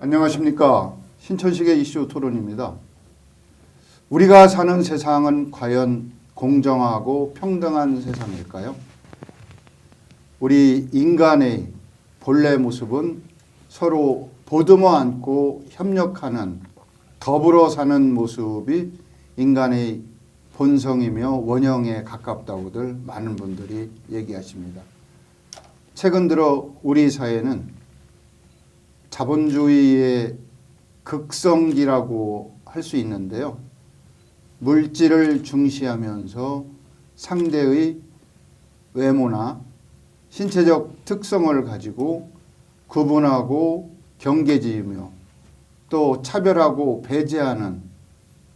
안녕하십니까. 신천식의 이슈 토론입니다. 우리가 사는 세상은 과연 공정하고 평등한 세상일까요? 우리 인간의 본래 모습은 서로 보듬어 안고 협력하는 더불어 사는 모습이 인간의 본성이며 원형에 가깝다고들 많은 분들이 얘기하십니다. 최근 들어 우리 사회는 자본주의의 극성기라고 할 수 있는데요. 물질을 중시하면서 상대의 외모나 신체적 특성을 가지고 구분하고 경계지으며 또 차별하고 배제하는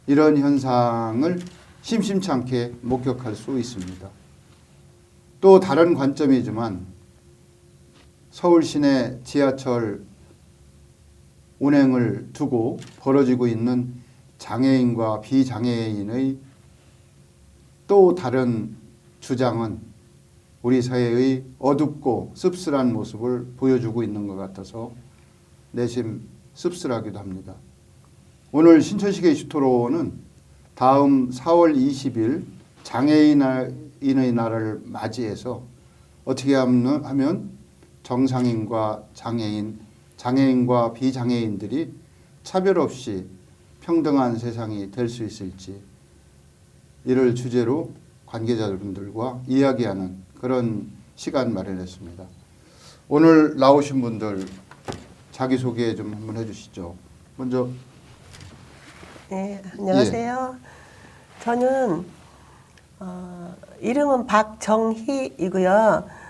이런 현상을 심심찮게 목격할 수 있습니다. 또 다른 관점이지만 서울 시내 지하철 운행을 두고 벌어지고 있는 장애인과 비장애인의 또 다른 주장은 우리 사회의 어둡고 씁쓸한 모습을 보여주고 있는 것 같아서 내심 씁쓸하기도 합니다. 오늘 신천식의 이슈 토론은 다음 4월 20일 장애인의 날을 맞이해서 어떻게 하면 정상인과 장애인, 장애인과 비장애인들이 차별 없이 평등한 세상이 될 수 있을지 이를 주제로 관계자분들과 이야기하는 그런 시간 마련했습니다. 오늘 나오신 분들 자기소개 좀 한번 해주시죠. 먼저. 네, 안녕하세요. 예. 저는 이름은 박정희이고요.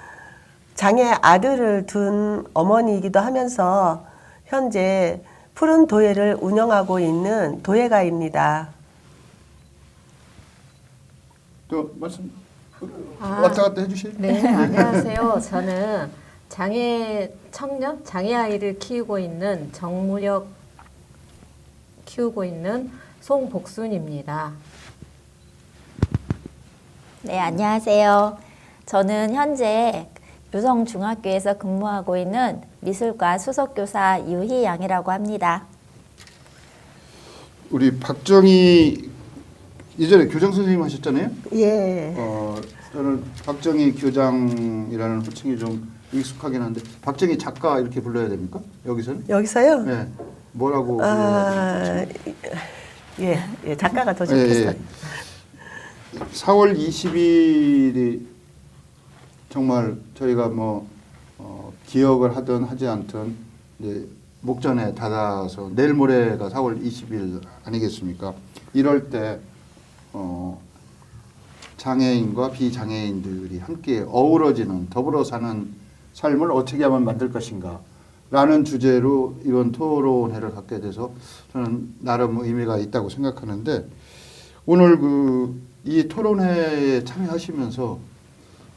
장애 아들을 둔 어머니이기도 하면서 현재 푸른 도예를 운영하고 있는 도예가입니다. 또 말씀 왔다 갔다 해주세요. 네, 안녕하세요. 저는 장애 청년, 장애 아이를 키우고 있는 정무력 키우고 있는 송복순입니다. 네, 안녕하세요. 저는 현재 유성중학교에서 근무하고 있는 미술과 수석교사 유희양이라고 합니다. 우리 박정희 예전에 교장 선생님 하셨잖아요. 예. 저는 박정희 교장이라는 호칭이 좀 익숙하긴 한데 박정희 작가 이렇게 불러야 됩니까? 여기서는? 여기서요? 네. 뭐라고 불러야 되지? 예, 작가가 더 좋겠어요. 예. 4월 20일이 정말 저희가 기억을 하든 하지 않든 이제 목전에 닫아서 내일 모레가 4월 20일 아니겠습니까? 이럴 때 장애인과 비장애인들이 함께 어우러지는 더불어 사는 삶을 어떻게 하면 만들 것인가 라는 주제로 이번 토론회를 갖게 돼서 저는 나름 의미가 있다고 생각하는데 오늘 이 토론회에 참여하시면서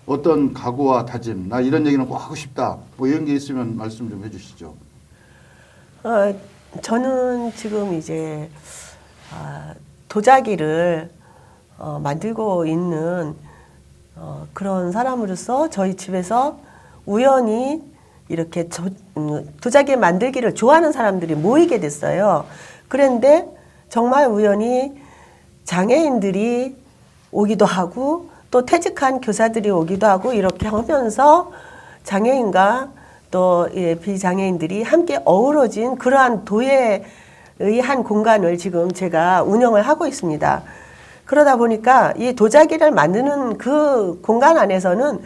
어떤 각오와 다짐, 나 이런 얘기는 꼭 하고 싶다 뭐 이런 게 있으면 말씀 좀 해주시죠. 저는 지금 이제 도자기를 만들고 있는 그런 사람으로서 저희 집에서 우연히 이렇게 도자기 만들기를 좋아하는 사람들이 모이게 됐어요. 그런데 정말 우연히 장애인들이 오기도 하고 또 퇴직한 교사들이 오기도 하고 이렇게 하면서 장애인과 또 비장애인들이 함께 어우러진 그러한 도예의 한 공간을 지금 제가 운영을 하고 있습니다. 그러다 보니까 이 도자기를 만드는 그 공간 안에서는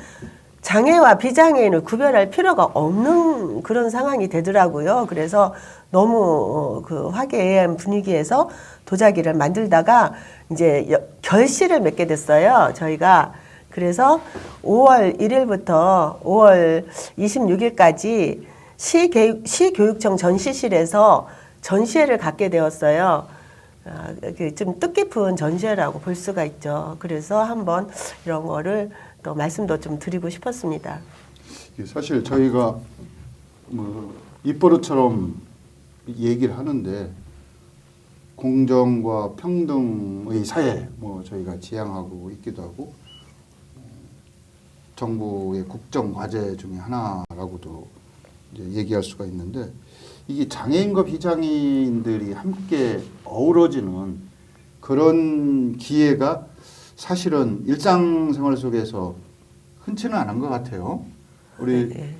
장애와 비장애인을 구별할 필요가 없는 그런 상황이 되더라고요. 그래서 너무 화기애애한 분위기에서 도자기를 만들다가 이제 결실을 맺게 됐어요. 저희가. 그래서 5월 1일부터 5월 26일까지 시교육청 전시실에서 전시회를 갖게 되었어요. 좀 뜻깊은 전시회라고 볼 수가 있죠. 그래서 한번 이런 거를 또 말씀도 좀 드리고 싶었습니다. 사실 저희가 입버릇처럼 얘기를 하는데 공정과 평등의 사회 저희가 지향하고 있기도 하고 정부의 국정 과제 중에 하나라고도 이제 얘기할 수가 있는데 이게 장애인과 비장애인들이 함께 어우러지는 그런 기회가 사실은 일상생활 속에서 흔치는 않은 것 같아요. 우리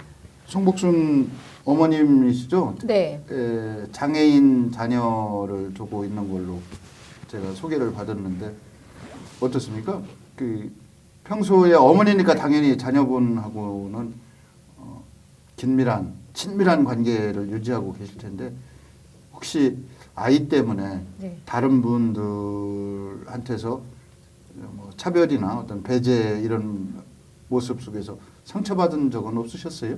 송복순 어머님이시죠? 네. 장애인 자녀를 두고 있는 걸로 제가 소개를 받았는데 어떻습니까? 그 평소에 어머니니까 당연히 자녀분하고는 긴밀한 친밀한 관계를 유지하고 계실 텐데 혹시 아이 때문에 네. 다른 분들한테서 뭐 차별이나 어떤 배제 이런 모습 속에서 상처받은 적은 없으셨어요?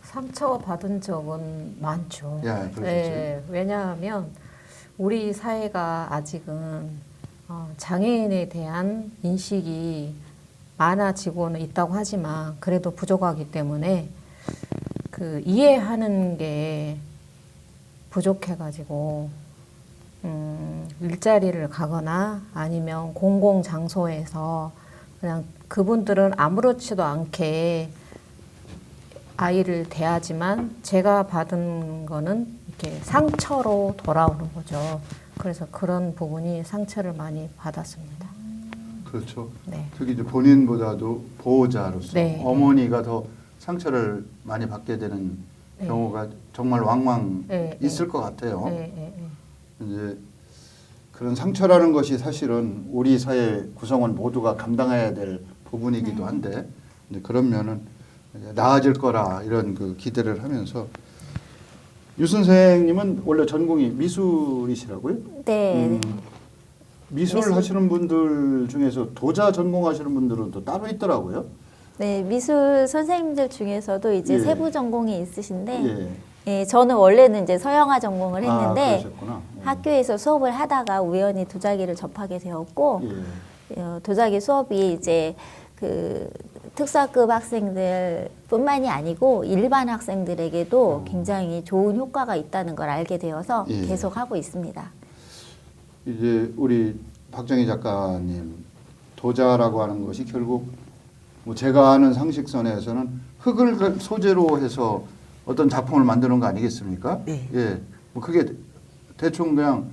상처받은 적은 많죠. 예, 그러셨죠. 네, 왜냐하면 우리 사회가 아직은 장애인에 대한 인식이 많아지고는 있다고 하지만 그래도 부족하기 때문에 그 이해하는 게 부족해가지고 일자리를 가거나 아니면 공공 장소에서 그냥 그분들은 아무렇지도 않게 아이를 대하지만 제가 받은 거는 이렇게 상처로 돌아오는 거죠. 그래서 그런 부분이 상처를 많이 받았습니다. 그렇죠. 네. 특히 이제 본인보다도 보호자로서 네. 어머니가 더 상처를 많이 받게 되는 네. 경우가 정말 왕왕 네, 있을 것 같아요. 네, 네, 네. 이제 그런 상처라는 것이 사실은 우리 사회 구성원 모두가 감당해야 될 부분이기도 한데 이제 그런 면은 이제 나아질 거라 이런 그 기대를 하면서 유 선생님은 원래 전공이 미술이시라고요? 네. 미술 미술. 하시는 분들 중에서 도자 전공하시는 분들은 또 따로 있더라고요. 네, 미술 선생님들 중에서도 이제 예. 세부 전공이 있으신데, 예. 예, 저는 원래는 이제 서양화 전공을 했는데, 그러셨구나. 학교에서 수업을 하다가 우연히 도자기를 접하게 되었고, 예. 도자기 수업이 이제 그 특수학급 학생들뿐만이 아니고 일반 학생들에게도 굉장히 좋은 효과가 있다는 걸 알게 되어서 예. 계속 하고 있습니다. 이제 우리 박정희 작가님 도자라고 하는 것이 결국 뭐 제가 아는 상식선에서는 흙을 소재로 해서 어떤 작품을 만드는 거 아니겠습니까? 네. 예. 뭐 그게 대충 그냥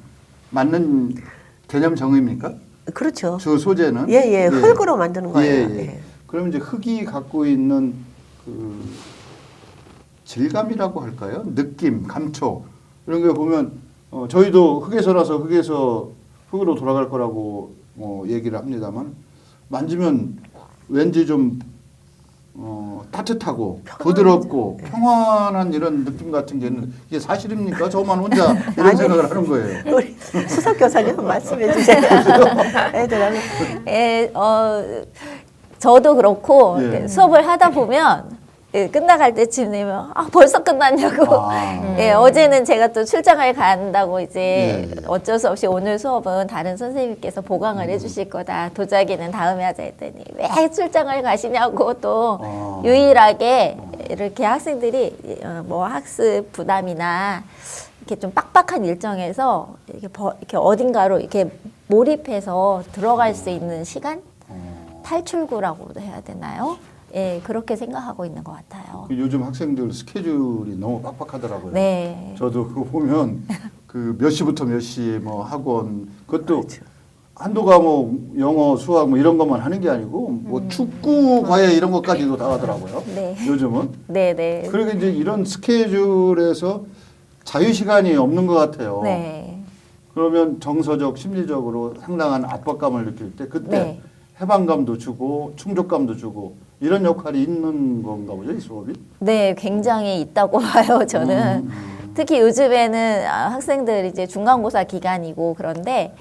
맞는 개념 정의입니까? 그렇죠. 주 소재는 예. 흙으로 만드는 거예요. 예. 예. 그럼 이제 흙이 갖고 있는 그 질감이라고 할까요? 느낌, 감촉 이런 거 보면 저희도 흙에서라서 흙에서 흙으로 돌아갈 거라고 얘기를 합니다만 만지면 왠지 좀 따뜻하고 부드럽고 평안한 이런 느낌 같은 게 있는 이게 사실입니까? 저만 혼자 이런 아니. 생각을 하는 거예요. 우리 수석 교사님 말씀해 주세요. 애들하고. 예, 저도 그렇고 예. 수업을 하다 보면 예, 끝나갈 때쯤 되면 벌써 끝났냐고. 예, 어제는 제가 또 출장을 간다고 이제 예. 어쩔 수 없이 오늘 수업은 다른 선생님께서 보강을 해주실 거다. 도자기는 다음에 하자 했더니 왜 출장을 가시냐고 또 유일하게 이렇게 학생들이 뭐 학습 부담이나 이렇게 좀 빡빡한 일정에서 이렇게 어딘가로 이렇게 몰입해서 들어갈 수 있는 시간? 탈출구라고도 해야 되나요? 예, 그렇게 생각하고 있는 것 같아요. 요즘 학생들 스케줄이 너무 빡빡하더라고요. 네. 저도 그거 보면 그 몇 시부터 몇 시 뭐 학원 그것도 한두 과목 영어 수학 뭐 이런 것만 하는 게 아니고 뭐 축구 과외 이런 것까지도 다 하더라고요. 네. 요즘은. 네. 그리고 이제 이런 스케줄에서 자유 시간이 없는 것 같아요. 네. 그러면 정서적 심리적으로 상당한 압박감을 느낄 때 그때 네. 해방감도 주고 충족감도 주고 이런 역할이 있는 건가 보죠, 이 수업이? 네, 굉장히 있다고 봐요, 저는. 특히 요즘에는 학생들 이제 중간고사 기간이고 그런데,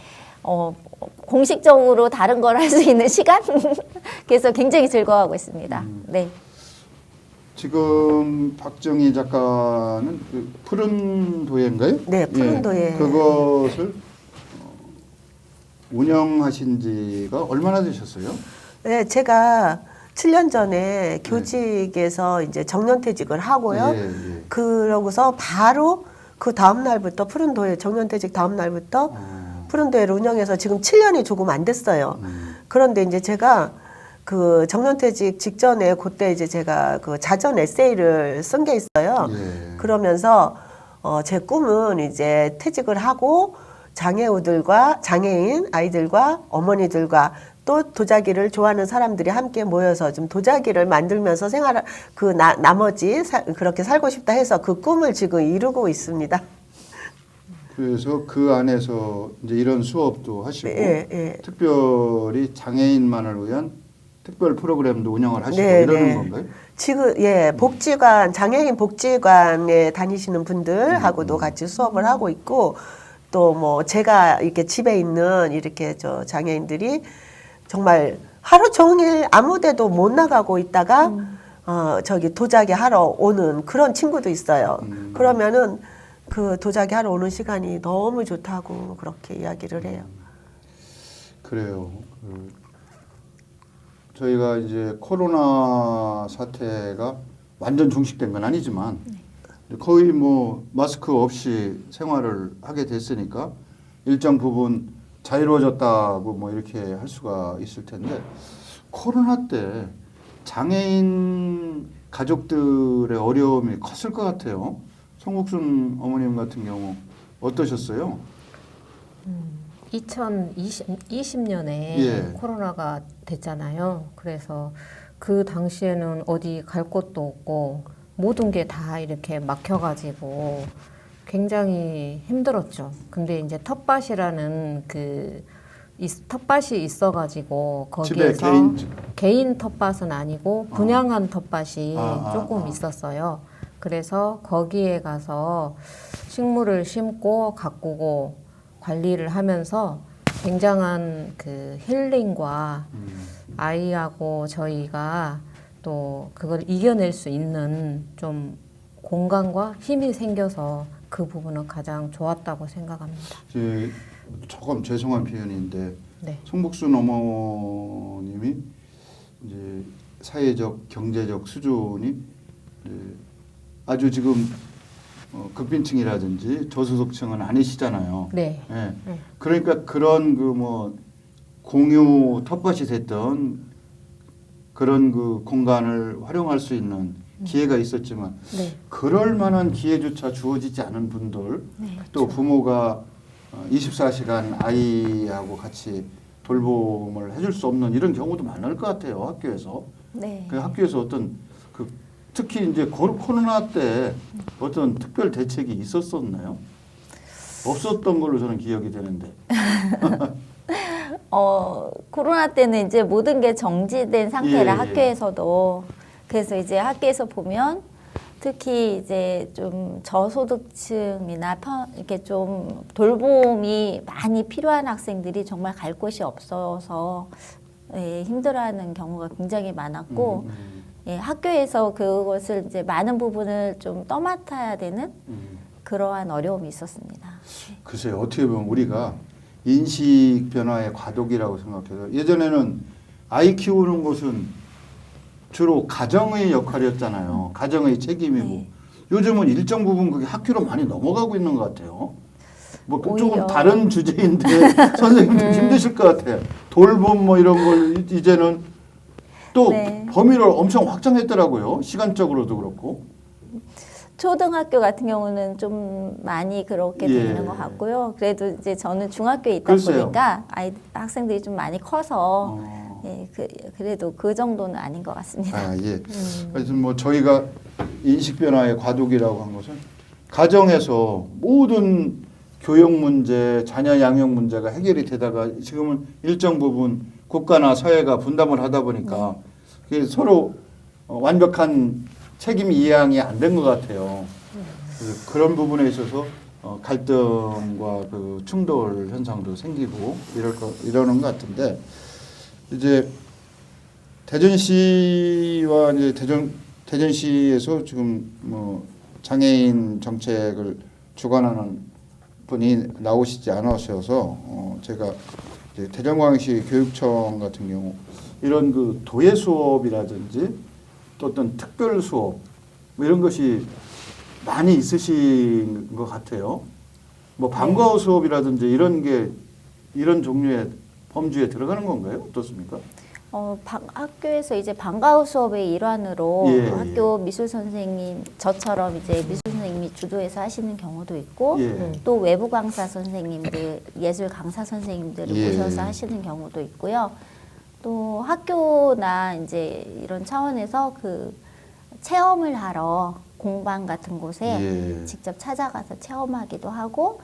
공식적으로 다른 걸 할 수 있는 시간? 그래서 굉장히 즐거워하고 있습니다. 네. 지금 박정희 작가는 그 푸른 도예인가요? 네, 푸른 도예. 예, 그것을 운영하신 지가 얼마나 되셨어요? 네, 제가 7년 전에 교직에서 이제 정년퇴직을 하고요. 예. 그러고서 바로 그 다음 날부터 푸른 도예 정년퇴직 다음 날부터 푸른 도예를 운영해서 지금 7년이 조금 안 됐어요. 그런데 이제 제가 그 정년퇴직 직전에 그때 이제 제가 그 자전 에세이를 쓴 게 있어요. 예. 그러면서 제 꿈은 이제 퇴직을 하고 장애인 아이들과 어머니들과 또 도자기를 좋아하는 사람들이 함께 모여서 좀 도자기를 만들면서 나머지 그렇게 살고 싶다 해서 그 꿈을 지금 이루고 있습니다. 그래서 그 안에서 이제 이런 수업도 하시고 예, 예. 특별히 장애인만을 위한 특별 프로그램도 운영을 하시고 네, 이러는 네. 건가요? 지금 장애인 복지관에 다니시는 분들하고도 같이 수업을 하고 있고 또 뭐 제가 이렇게 집에 있는 이렇게 장애인들이 정말 하루 종일 아무 데도 못 나가고 있다가 저기 도자기 하러 오는 그런 친구도 있어요. 그러면은 그 도자기 하러 오는 시간이 너무 좋다고 그렇게 이야기를 해요. 그래요. 저희가 이제 코로나 사태가 완전 종식된 건 아니지만 거의 뭐 마스크 없이 생활을 하게 됐으니까 일정 부분 자유로워졌다고 뭐 이렇게 할 수가 있을 텐데 코로나 때 장애인 가족들의 어려움이 컸을 것 같아요. 송국순 어머님 같은 경우 어떠셨어요? 2020년에 예. 코로나가 됐잖아요. 그래서 그 당시에는 어디 갈 곳도 없고 모든 게 다 이렇게 막혀가지고 굉장히 힘들었죠. 근데 이제 텃밭이라는 텃밭이 있어가지고 집에 거기에서 개인 텃밭은 아니고 분양한 텃밭이 조금 있었어요. 그래서 거기에 가서 식물을 심고 가꾸고 관리를 하면서 굉장한 그 힐링과 아이하고 저희가 또 그걸 이겨낼 수 있는 좀 공간과 힘이 생겨서 그 부분은 가장 좋았다고 생각합니다. 조금 죄송한 표현인데 네. 송복순 어머님이 이제 사회적 경제적 수준이 아주 지금 극빈층이라든지 저소득층은 아니시잖아요. 네. 예. 그러니까 그런 그 뭐 공유 텃밭이 됐던 그런 그 공간을 활용할 수 있는 기회가 있었지만 네. 그럴 만한 기회조차 주어지지 않은 분들 또 부모가 24시간 아이하고 같이 돌봄을 해줄 수 없는 이런 경우도 많을 것 같아요. 학교에서. 네. 그 학교에서 어떤 특히 이제 코로나 때 어떤 특별 대책이 있었었나요? 없었던 걸로 저는 기억이 되는데. 코로나 때는 이제 모든 게 정지된 상태라 예, 예. 학교에서도. 그래서 이제 학교에서 보면 특히 이제 좀 저소득층이나 이렇게 좀 돌봄이 많이 필요한 학생들이 정말 갈 곳이 없어서 힘들어하는 경우가 굉장히 많았고 학교에서 그것을 이제 많은 부분을 좀 떠맡아야 되는 그러한 어려움이 있었습니다. 글쎄요, 어떻게 보면 우리가 인식 변화의 과도기라고 생각해서 예전에는 아이 키우는 것은 주로 가정의 역할이었잖아요. 가정의 책임이고 네. 요즘은 일정 부분 그게 학교로 많이 넘어가고 있는 것 같아요. 뭐 그쪽은 오히려. 다른 주제인데 선생님도 힘드실 것 같아요. 돌봄 뭐 이런 걸 이제는 또 네. 범위를 엄청 확장했더라고요. 시간적으로도 그렇고. 초등학교 같은 경우는 좀 많이 그렇게 예. 되는 것 같고요. 그래도 이제 저는 중학교에 있다 글쎄요. 보니까 학생들이 좀 많이 커서 그래도 그 정도는 아닌 것 같습니다. 아, 예. 하여튼 뭐 저희가 인식 변화의 과도기라고 한 것은 가정에서 모든 교육 문제, 자녀 양육 문제가 해결이 되다가 지금은 일정 부분 국가나 사회가 분담을 하다 보니까 그게 서로 완벽한 책임 이양이 안 된 것 같아요. 그래서 그런 부분에 있어서 갈등과 그 충돌 현상도 생기고 이러는 것 같은데 이제 대전시와 이제 대전시에서 지금 뭐 장애인 정책을 주관하는 분이 나오시지 않으셔서 제가 이제 대전광역시 교육청 같은 경우 이런 그 도예 수업이라든지 또 어떤 특별 수업 뭐 이런 것이 많이 있으신 것 같아요. 뭐 방과후 수업이라든지 이런 게 이런 종류의 범주에 들어가는 건가요? 어떻습니까? 학교에서 이제 방과후 수업의 일환으로 예, 학교 미술 선생님 저처럼 이제 미술 선생님이 주도해서 하시는 경우도 있고 예. 또 외부 강사 선생님들, 예술 강사 선생님들을 예. 모셔서 하시는 경우도 있고요. 또 학교나 이제 이런 차원에서 그 체험을 하러 공방 같은 곳에 예. 직접 찾아가서 체험하기도 하고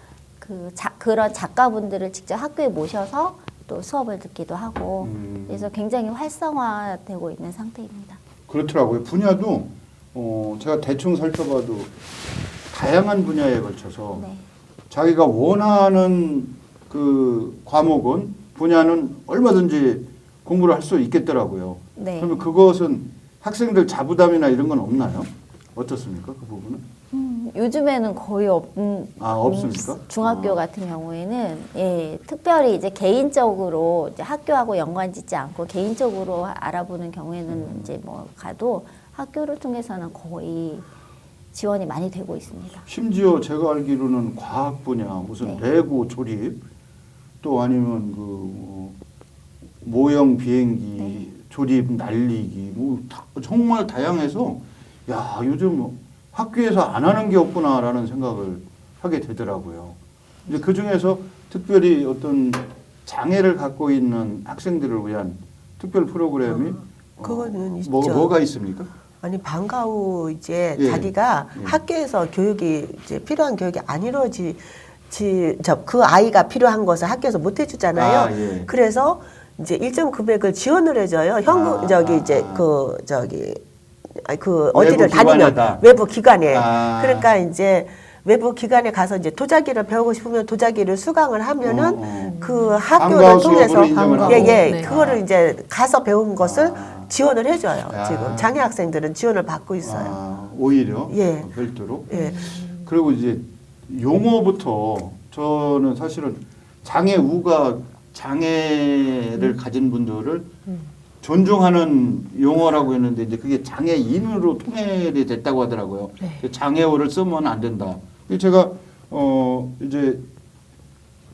그런 작가분들을 직접 학교에 모셔서 또 수업을 듣기도 하고 그래서 굉장히 활성화되고 있는 상태입니다. 그렇더라고요. 분야도 제가 대충 살펴봐도 다양한 분야에 걸쳐서 네. 자기가 원하는 그 과목은 분야는 얼마든지 공부를 할 수 있겠더라고요. 네. 그러면 그것은 학생들 자부담이나 이런 건 없나요? 어떻습니까? 그 부분은? 요즘에는 거의 없습니까? 중학교 같은 경우에는 예, 특별히 이제 개인적으로 이제 학교하고 연관짓지 않고 개인적으로 알아보는 경우에는 이제 뭐 가도 학교를 통해서는 거의 지원이 많이 되고 있습니다. 심지어 제가 알기로는 과학 분야 무슨 네. 레고 조립 또 아니면 모형 비행기 네. 조립 날리기 정말 다양해서 야 요즘 학교에서 안 하는 게 없구나라는 생각을 하게 되더라고요. 이제 그 중에서 특별히 어떤 장애를 갖고 있는 학생들을 위한 특별 프로그램이 그거는 있죠. 뭐가 있습니까? 아니 방과 후 이제 예. 자기가 예. 학교에서 교육이 이제 필요한 교육이 안 그 아이가 필요한 것을 학교에서 못 해주잖아요. 아, 예. 그래서 이제 일정 금액을 지원을 해줘요. 현금 어디를 다니면 기관에다. 외부 기관에. 아. 그러니까 이제 외부 기관에 가서 이제 도자기를 배우고 싶으면 도자기를 수강을 하면은 그 학교를 방과후 통해서 수업으로 인정을 하고. 네. 그거를 이제 가서 배운 것을 지원을 해줘요. 야. 지금 장애 학생들은 지원을 받고 있어요. 오히려 예. 별도로. 예. 그리고 이제 용어부터 저는 사실은 장애우가 장애를 가진 분들을 존중하는 용어라고 했는데 이제 그게 장애인으로 통일이 됐다고 하더라고요. 네. 장애우를 쓰면 안 된다. 제가 이제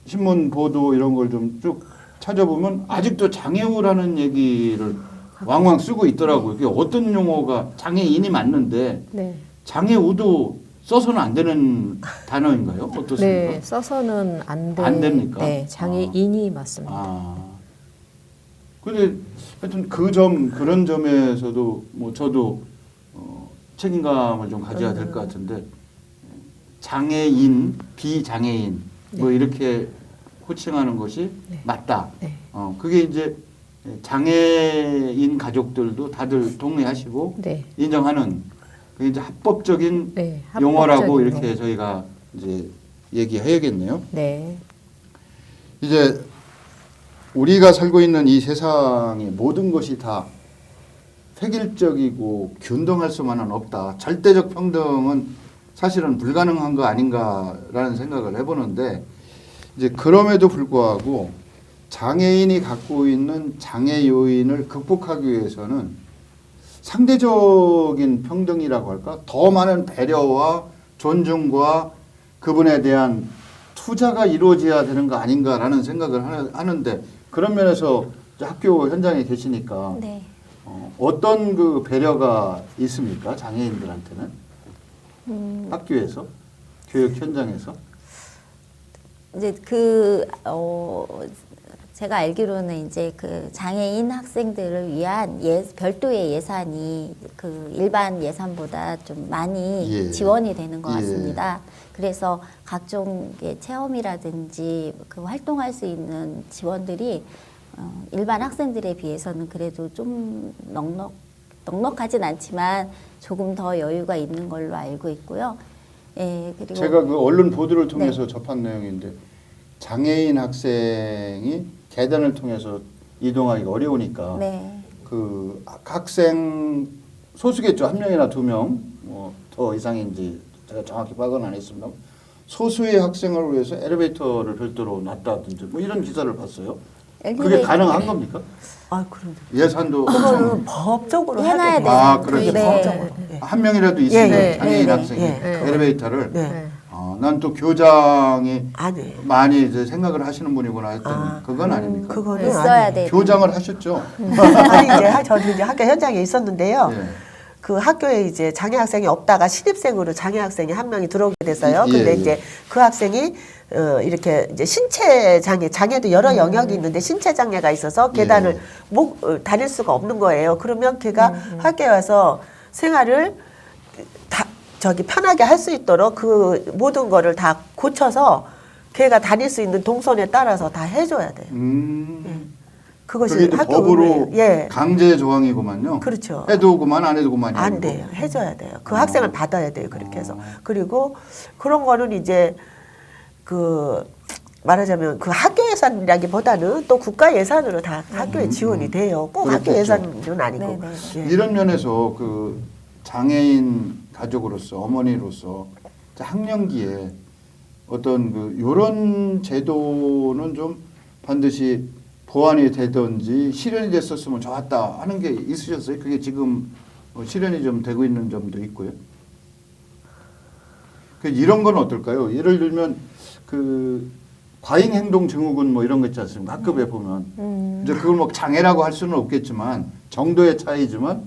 신문 보도 이런 걸 좀 쭉 찾아보면 아직도 장애우라는 얘기를 왕왕 쓰고 있더라고요. 그게 어떤 용어가 장애인이 맞는데 네. 장애우도 써서는 안 되는 단어인가요? 어떻습니까? 네, 써서는 안 됩니까? 네, 장애인이 맞습니다. 아. 근데 하여튼 그런 점에서도 뭐 저도 책임감을 좀 가져야 될 것 같은데 장애인, 비장애인 뭐 이렇게 호칭하는 것이 네. 맞다. 네. 그게 이제 장애인 가족들도 다들 동의하시고 네. 인정하는 그게 이제 합법적인 네, 용어라고 합법적인 이렇게 용어. 저희가 이제 얘기해야겠네요. 네. 이제 우리가 살고 있는 이 세상의 모든 것이 다 획일적이고 균등할 수만은 없다. 절대적 평등은 사실은 불가능한 거 아닌가라는 생각을 해보는데 이제 그럼에도 불구하고 장애인이 갖고 있는 장애 요인을 극복하기 위해서는 상대적인 평등이라고 할까? 더 많은 배려와 존중과 그분에 대한 투자가 이루어져야 되는 거 아닌가라는 생각을 하는데 그런 면에서 학교 현장에 계시니까 네. 어떤 그 배려가 있습니까? 장애인들한테는 학교에서 교육 현장에서 이제 제가 알기로는 이제 그 장애인 학생들을 위한 별도의 예산이 그 일반 예산보다 좀 많이 예. 지원이 되는 것 예. 같습니다. 그래서 각종 체험이라든지 그 활동할 수 있는 지원들이 일반 학생들에 비해서는 그래도 좀 넉넉하진 않지만 조금 더 여유가 있는 걸로 알고 있고요. 예, 그리고 제가 그 언론 보도를 통해서 접한 내용인데 장애인 학생이 계단을 통해서 이동하기가 어려우니까 네. 그 학생 소수겠죠. 한 명이나 두 명, 뭐 더 이상인지 제가 정확히 파악은 안 했습니다. 소수의 학생을 위해서 엘리베이터를 별도로 놨다든지 뭐 이런 기사를 봤어요. 그게 가능한 겁니까? 아, 그런데 예산도 그거는 법적으로 해놔야 하게 아, 돼요. 그렇죠. 네. 법적으로. 네. 한 명이라도 있으면 예, 예, 장애인 네, 학생이 네, 네. 엘리베이터를 네. 난 또 교장이 아니에요. 많이 이제 생각을 하시는 분이구나 했더니 그건 아닙니까? 그거는 있어야 아니에요. 돼. 교장을 하셨죠? 아니 이제 저도 이제 학교 현장에 있었는데요. 예. 그 학교에 이제 장애 학생이 없다가 신입생으로 장애 학생이 한 명이 들어오게 돼서요. 예, 근데 예. 이제 그 학생이 이렇게 이제 신체 장애도 여러 영역이 있는데 신체 장애가 있어서 계단을 다닐 수가 없는 거예요. 그러면 걔가 학교에 와서 생활을 다 저기 편하게 할 수 있도록 그 모든 거를 다 고쳐서 걔가 다닐 수 있는 동선에 따라서 다 해줘야 돼요. 그것이 그게 또 학교 법으로 운営. 예. 강제 조항이구만요. 그렇죠. 해도 그만 안 해도 그만이 안 아니고. 돼요. 해줘야 돼요. 그 학생을 받아야 돼요. 그렇게 해서. 그리고 그런 거는 이제 그 말하자면 그 학교 예산이라기보다는 또 국가 예산으로 다 학교에 지원이 돼요. 꼭 학교 그렇겠죠. 예산은 아니고. 네네. 예. 이런 면에서 그 장애인 가족으로서 어머니로서 학령기에 어떤 그 요런 제도는 좀 반드시 보완이 되든지 실현이 됐었으면 좋았다 하는 게 있으셨어요? 그게 지금 실현이 좀 되고 있는 점도 있고요. 그 이런 건 어떨까요? 예를 들면 그 과잉 행동 증후군 뭐 이런 거 있지 않습니까? 학급에 보면 이제 그걸 뭐 장애라고 할 수는 없겠지만 정도의 차이지만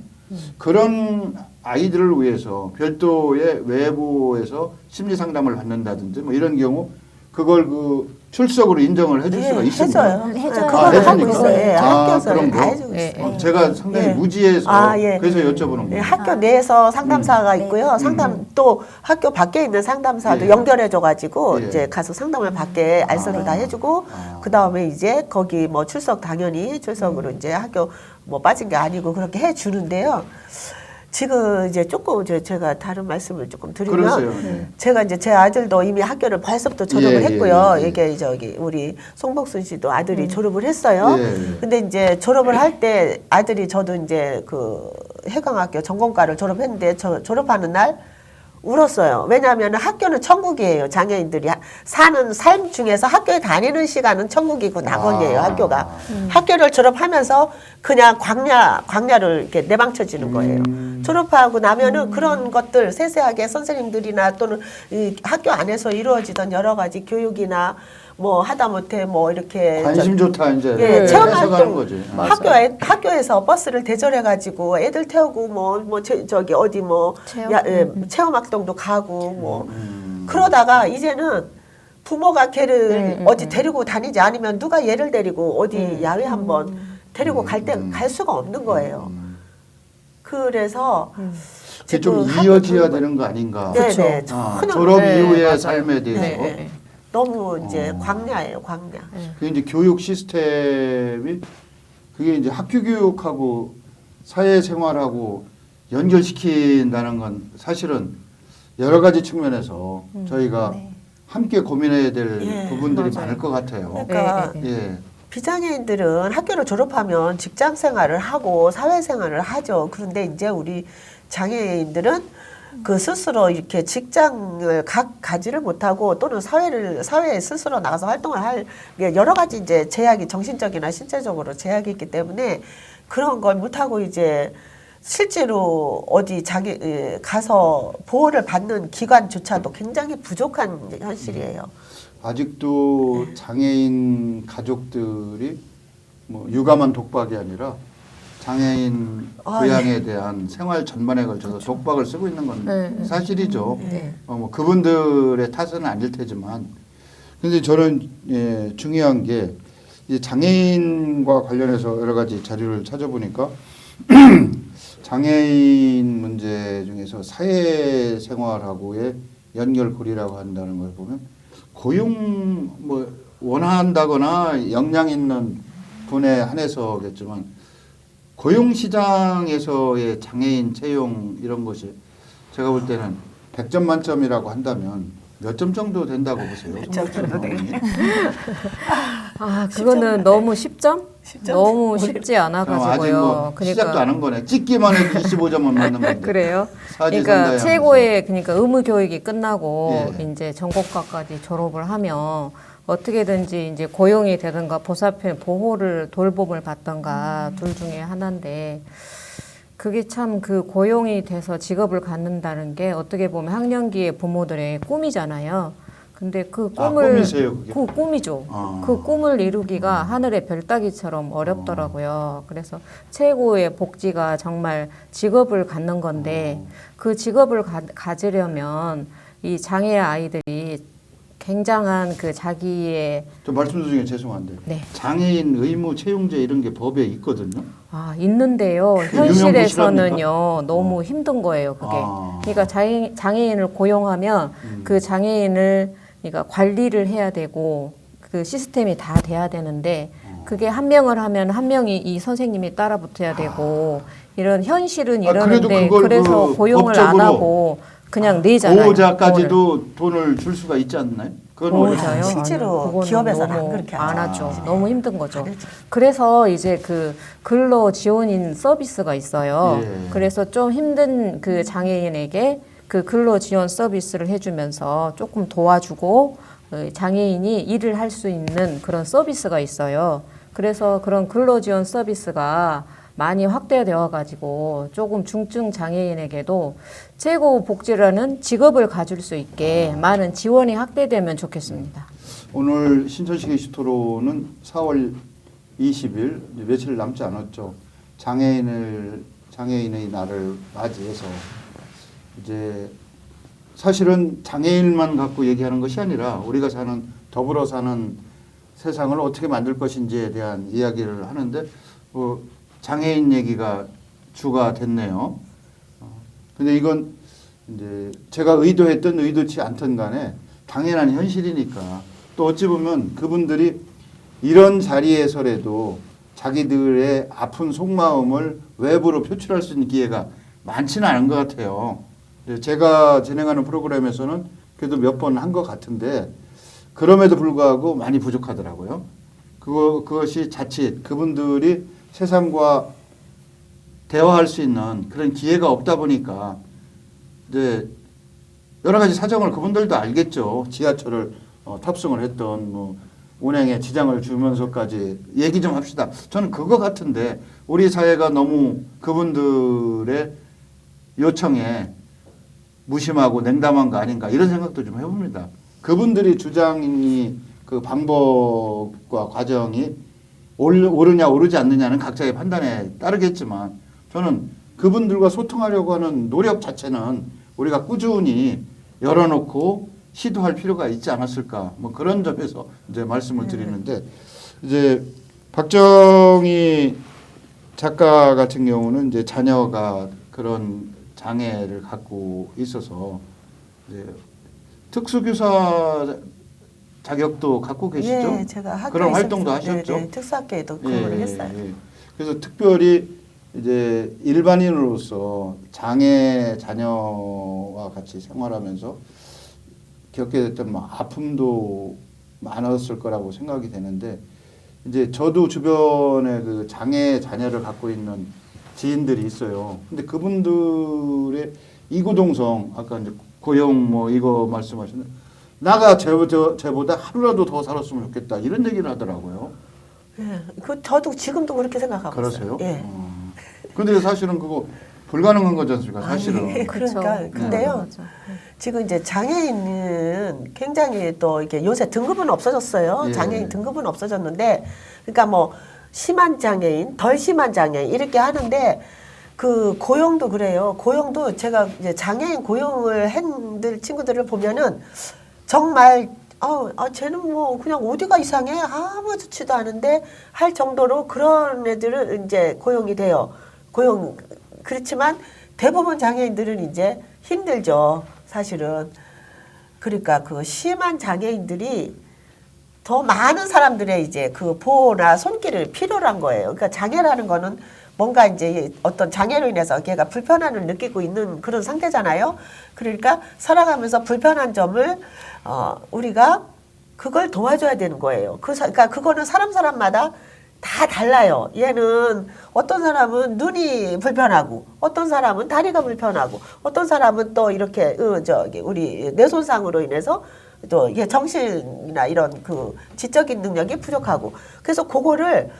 그런 아이들을 위해서 별도의 외부에서 심리 상담을 받는다든지 뭐 이런 경우 그걸 그 출석으로 인정을 해줄 수가 있습니다. 해줘요. 해줘요. 그걸 하고 해줍니까? 있어요. 예, 학교에서 그런 다 거? 해주고 예, 있어요. 제가 상당히 예. 무지해서 예. 그래서 여쭤보는 예, 거예요. 학교 내에서 상담사가 네. 있고요. 상담 또 학교 밖에 있는 상담사도 예. 연결해줘가지고 예. 이제 가서 상담을 받게 알선을 다 해주고 그 다음에 이제 거기 뭐 출석 당연히 출석으로 이제 학교 뭐 빠진 게 아니고 그렇게 해주는데요. 지금 이제 조금 제가 다른 말씀을 조금 드리면 그러세요. 네. 제가 이제 제 아들도 이미 학교를 벌써부터 졸업을 예, 예, 했고요. 예. 이게 저기 우리 송복순 씨도 아들이 졸업을 했어요. 예, 예. 근데 이제 졸업을 할 때 아들이 저도 이제 그 해강학교 전공과를 졸업했는데 저 졸업하는 날 울었어요. 왜냐하면 학교는 천국이에요. 장애인들이 사는 삶 중에서 학교에 다니는 시간은 천국이고 낙원이에요. 학교가. 학교를 졸업하면서 그냥 광야를 이렇게 내방쳐지는 거예요. 졸업하고 나면은 그런 것들 세세하게 선생님들이나 또는 이 학교 안에서 이루어지던 여러 가지 교육이나 뭐 하다못해 뭐 이렇게 관심 좋다 이제 예, 체험 뺏어가는 활동 거지. 학교에서 버스를 대절해 가지고 애들 태우고 저기 어디 뭐 체험 활동도 가고 뭐 그러다가 이제는 부모가 걔를 어디 데리고 다니지 않으면 누가 얘를 데리고 어디 야외 한번 데리고 갈 수가 없는 거예요. 그래서 그게 좀 지금 이어져야 학교 되는 거 아닌가. 네네 아, 전혀 졸업 네, 이후의 맞아요. 삶에 대해서. 네, 네. 너무 이제 광야예요, 광야. 그 이제 교육 시스템이 그게 이제 학교 교육하고 사회 생활하고 연결시킨다는 건 사실은 여러 가지 측면에서 저희가 네. 함께 고민해야 될 예, 부분들이 맞아요. 많을 것 같아요. 그러니까 네, 네, 예. 비장애인들은 학교를 졸업하면 직장 생활을 하고 사회 생활을 하죠. 그런데 이제 우리 장애인들은 그 스스로 이렇게 직장을 가지를 못하고 또는 사회에 스스로 나가서 활동을 할 여러 가지 이제 제약이 정신적이나 신체적으로 제약이 있기 때문에 그런 걸 못하고 이제 실제로 어디 가서 보호를 받는 기관조차도 굉장히 부족한 현실이에요. 아직도 장애인 가족들이 뭐 육아만 독박이 아니라 장애인 부양에 대한 생활 전반에 걸쳐서 독박을 쓰고 있는 건 네. 사실이죠. 네. 뭐 그분들의 탓은 아닐 테지만, 근데 저는 중요한 게 이 장애인과 관련해서 여러 가지 자료를 찾아보니까 장애인 문제 중에서 사회생활하고의 연결고리라고 한다는 걸 보면 고용 뭐 원한다거나 역량 있는 분에 한해서겠지만 고용시장에서의 장애인 채용 이런 것이 제가 볼 때는 100점 만점이라고 한다면 몇 점 정도 된다고 보세요? 몇 점 정도 되겠네요. 아, 그거는 너무 10점? 너무 쉽지 그럼 아직 않아가지고요. 뭐 시작도 안 한 거네. 찍기만 해도 25점은 맞는 건데. 그래요. 사지선다에 그러니까 하면서. 최고의 그러니까 의무 교육이 끝나고 예. 이제 전공과까지 졸업을 하면 어떻게든지 이제 고용이 되든가 보호를 돌봄을 받든가 둘 중에 하나인데 그게 참 그 고용이 돼서 직업을 갖는다는 게 어떻게 보면 학령기의 부모들의 꿈이잖아요. 근데 그 아, 꿈을 꿈이세요, 그게? 그 꿈이죠. 아. 그 꿈을 이루기가 하늘의 별따기처럼 어렵더라고요. 그래서 최고의 복지가 정말 직업을 갖는 건데 그 직업을 가지려면 이 장애 아이들이 굉장한 그 자기의 저 말씀 중에 죄송한데 네. 장애인 의무 채용제 이런 게 법에 있거든요. 있는데요. 유명무실합니까? 현실에서는요 너무 힘든 거예요. 그게. 아. 그러니까 장애인을 고용하면 그 장애인을 그러니까 관리를 해야 되고 그 시스템이 다 돼야 되는데 그게 한 명을 하면 한 명이 이 선생님이 따라 붙어야 되고 이런 현실은 그래도 이러는데 그걸 그래서 그 고용을 안 법적으로 하고 그냥 내잖아요. 보호자까지도 돈을 줄 수가 있지 않나요? 그건 보호자요? 실제로 아니요, 그거는 기업에서는 너무 안 그렇게 안 하죠. 하죠. 너무 힘든 거죠. 안 하죠. 그래서 이제 그 근로 지원인 서비스가 있어요. 예. 그래서 좀 힘든 그 장애인에게 그 근로 지원 서비스를 해주면서 조금 도와주고 장애인이 일을 할 수 있는 그런 서비스가 있어요. 그래서 그런 근로 지원 서비스가 많이 확대되어 가지고 조금 중증 장애인에게도 최고 복지라는 직업을 가질 수 있게 많은 지원이 확대되면 좋겠습니다. 오늘 신천식 게시트 토론은 4월 20일 며칠 남지 않았죠. 장애인의 날을 맞이해서 이제 사실은 장애인만 갖고 얘기하는 것이 아니라 우리가 사는 더불어 사는 세상을 어떻게 만들 것인지에 대한 이야기를 하는데 장애인 얘기가 주가 됐네요. 근데 이건 이제 제가 의도했든 의도치 않든 간에 당연한 현실이니까 또 어찌 보면 그분들이 이런 자리에서라도 자기들의 아픈 속마음을 외부로 표출할 수 있는 기회가 많지는 않은 것 같아요. 제가 진행하는 프로그램에서는 그래도 몇 번 한 것 같은데 그럼에도 불구하고 많이 부족하더라고요. 그것이 자칫 그분들이 세상과 대화할 수 있는 그런 기회가 없다 보니까 이제 여러 가지 사정을 그분들도 알겠죠. 지하철을 탑승을 했던 뭐 운행에 지장을 주면서까지 얘기 좀 합시다. 저는 그거 같은데 우리 사회가 너무 그분들의 요청에 무심하고 냉담한 거 아닌가 이런 생각도 좀 해봅니다. 그분들이 주장이 그 방법과 과정이 옳으냐 오르지 않느냐는 각자의 판단에 따르겠지만 저는 그분들과 소통하려고 하는 노력 자체는 우리가 꾸준히 열어놓고 시도할 필요가 있지 않았을까 뭐 그런 점에서 이제 말씀을 드리는데 이제 박정희 작가 같은 경우는 이제 자녀가 그런 장애를 갖고 있어서 이제 특수교사 자격도 갖고 계시죠? 예, 제가 학교에 그런 활동도 있었어요. 하셨죠? 네, 네, 특수학교에도 근무를 했어요. 그래서 특별히 이제 일반인으로서 장애 자녀와 같이 생활하면서 겪게 됐던 뭐 아픔도 많았을 거라고 생각이 되는데 이제 저도 주변에 그 장애 자녀를 갖고 있는 지인들이 있어요. 근데 그분들의 이구동성 아까 이제 고용 뭐 이거 말씀하셨는데 나가 쟤보다 하루라도 더 살았으면 좋겠다 이런 얘기를 하더라고요. 예, 저도 지금도 그렇게 생각하고 그러세요? 있어요. 예. 근데 사실은 그거 불가능한 거지 않습니까? 사실은. 아니, 그러니까 그쵸. 근데요. 맞아. 지금 이제 장애인은 굉장히 또 이게 요새 등급은 없어졌어요. 예. 장애인 등급은 없어졌는데, 그러니까 뭐 심한 장애인, 덜 심한 장애인 이렇게 하는데 그 고용도 그래요. 고용도 제가 이제 장애인 고용을 했는 친구들을 보면은 정말 쟤는 뭐 그냥 어디가 이상해 아무렇지도 않은데 할 정도로 그런 애들은 이제 고용이 돼요. 그렇지만 대부분 장애인들은 이제 힘들죠. 사실은. 그러니까 그 심한 장애인들이 더 많은 사람들의 이제 그 보호나 손길을 필요로 한 거예요. 그러니까 장애라는 거는 뭔가 이제 어떤 장애로 인해서 걔가 불편함을 느끼고 있는 그런 상태잖아요. 그러니까 살아가면서 불편한 점을 우리가 그걸 도와줘야 되는 거예요. 그러니까 그거는 사람마다 다 달라요. 얘는 어떤 사람은 눈이 불편하고, 어떤 사람은 다리가 불편하고, 어떤 사람은 또 이렇게 우리 뇌손상으로 인해서 또 이게 정신이나 이런 그 지적인 능력이 부족하고, 그래서 그거를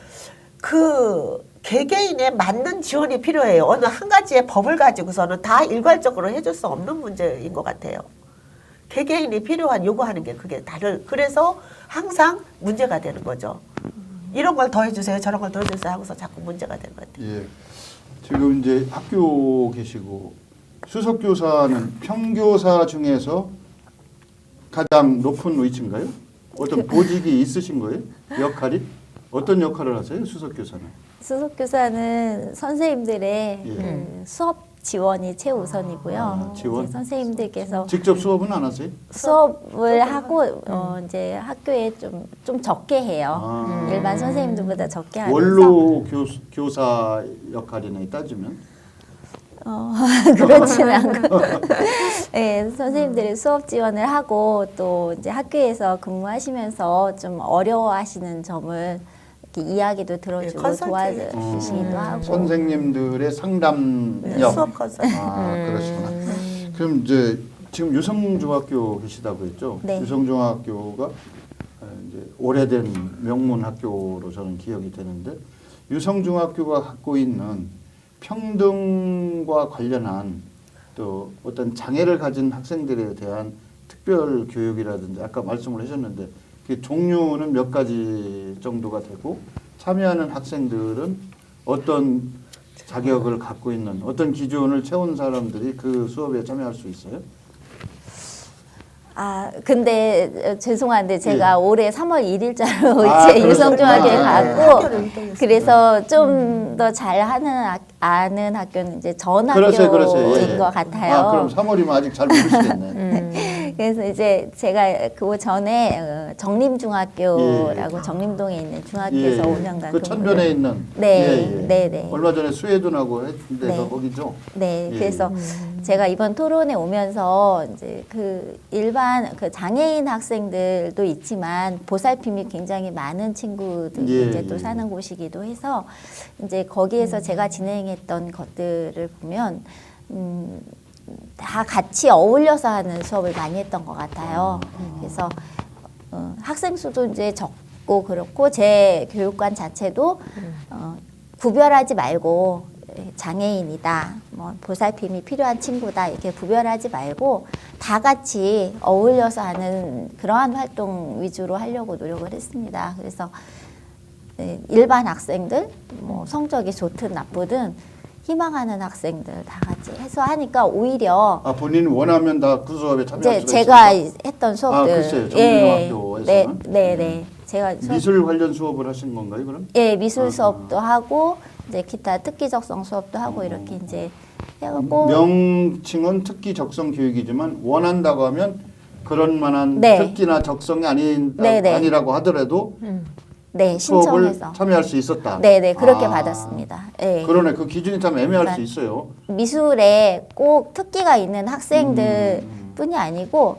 그 개개인에 맞는 지원이 필요해요. 어느 한 가지의 법을 가지고서는 다 일괄적으로 해줄 수 없는 문제인 것 같아요. 개개인이 필요한 요구하는 게 그게 다를. 그래서 항상 문제가 되는 거죠. 이런 걸 더 해주세요, 저런 걸 더 해주세요 하고서 자꾸 문제가 되는 것 같아요. 예. 지금 이제 학교 계시고 수석 교사는 평교사 중에서 가장 높은 위치인가요? 어떤 보직이 있으신 거예요? 역할이? 어떤 역할을 하세요? 수석 교사는? 수석 교사는 선생님들의 예. 그 수업 지원이 최우선이고요. 아, 지원? 이제 선생님들께서 직접 수업은 안 하세요? 수업을 하고 이제 학교에 좀 적게 해요. 아. 일반 선생님들보다 적게 하면서 원로 교사 역할이네 따지면. 그렇지는 않고 네, 선생님들이 수업 지원을 하고 또 이제 학교에서 근무하시면서 좀 어려워하시는 점을 이렇게 이야기도 들어주고 컨설팅. 도와주시기도 하고 선생님들의 상담력. 수업 컨설팅. 그러시구나. 그럼 이제 지금 유성중학교 계시다고 했죠? 네. 유성중학교가 이제 오래된 명문 학교로 저는 기억이 되는데 유성중학교가 갖고 있는 평등과 관련한 또 어떤 장애를 가진 학생들에 대한 특별 교육이라든지 아까 말씀을 하셨는데 그 종류는 몇 가지 정도가 되고 참여하는 학생들은 어떤 자격을 갖고 있는 어떤 기준을 채운 사람들이 그 수업에 참여할 수 있어요? 근데 죄송한데 제가 올해 3월 1일자로 이제 그러셨구나. 유성중학교에 갔고 학교를 이동했어요. 그래서 좀 더 잘하는 아는 학교는 이제 전 그러세요, 학교인 그러세요. 예. 것 같아요. 그럼 3월이면 아직 잘 모르시겠네. 그래서 이제 제가 그 전에 정림중학교라고 정림동에 있는 중학교에서 5년간 그 천변에 있는 네, 네, 네. 얼마 전에 스웨덴하고 했던 데가 네. 거기죠. 네, 예. 그래서 제가 이번 토론에 오면서 이제 그 일반 그 장애인 학생들도 있지만 보살핌이 굉장히 많은 친구들이 예, 이제 또 예. 사는 곳이기도 해서 이제 거기에서 제가 진행했던 것들을 보면 다 같이 어울려서 하는 수업을 많이 했던 것 같아요. 그래서 학생 수도 이제 적고 그렇고 제 교육관 자체도 구별하지 말고 장애인이다, 뭐 보살핌이 필요한 친구다 이렇게 구별하지 말고 다 같이 어울려서 하는 그러한 활동 위주로 하려고 노력을 했습니다. 그래서 일반 학생들, 뭐 성적이 좋든 나쁘든 희망하는 학생들 다 같이 해서 하니까 오히려 본인 원하면 다 그 수업에 참여할 이제 수가 제가 있습니까? 했던 수업들, 글쎄요. 정림중학교에서는? 네, 제가 미술 관련 수업을 하신 건가요, 그럼? 예, 미술 수업도 하고 이제 기타 특기 적성 수업도 하고 이렇게 이제 해갖고 명칭은 특기 적성 교육이지만 원한다고 하면 그런 만한 네. 특기나 적성이 네, 네. 아니라고 하더라도 네, 수업을 신청해서 참여할 수 있었다. 네, 그렇게 받았습니다. 예. 그러네. 그 기준이 참 애매할 그러니까 수 있어요. 미술에 꼭 특기가 있는 학생들 뿐이 아니고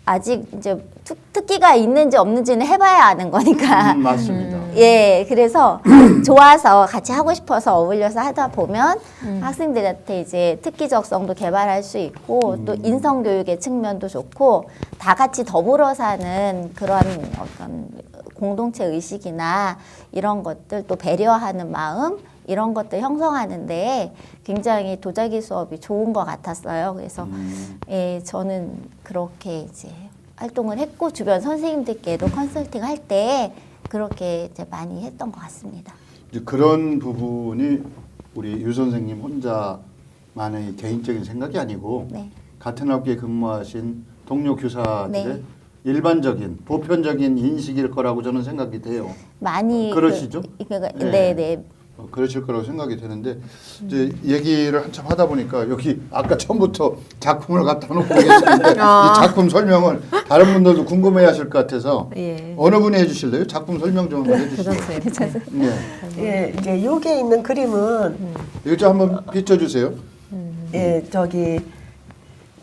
아직 이제 특기가 있는지 없는지는 해봐야 아는 거니까. 맞습니다. 예, 그래서 좋아서 같이 하고 싶어서 어울려서 하다 보면 학생들한테 이제 특기 적성도 개발할 수 있고 또 인성 교육의 측면도 좋고 다 같이 더불어 사는 그런 어떤 공동체 의식이나 이런 것들 또 배려하는 마음 이런 것들 형성하는데 굉장히 도자기 수업이 좋은 것 같았어요. 그래서 예, 저는 그렇게 이제 활동을 했고 주변 선생님들께도 컨설팅 할 때 그렇게 이제 많이 했던 것 같습니다. 이제 그런 부분이 우리 유 선생님 혼자만의 개인적인 생각이 아니고 네. 같은 학교에 근무하신 동료 교사들의 네. 일반적인 보편적인 인식일 거라고 저는 생각이 돼요. 많이 그러시죠? 네, 네. 그러실 거라고 생각이 되는데 이제 얘기를 한참 하다 보니까 여기 아까 처음부터 작품을 갖다 놓고 계시는데 이 작품 설명을 다른 분들도 궁금해하실 것 같아서 예. 어느 분이 해주실래요? 작품 설명 좀 한번 해주시죠. 네. 예, 이제 여기에 있는 그림은 이거 좀 한번 비춰주세요. 예, 저기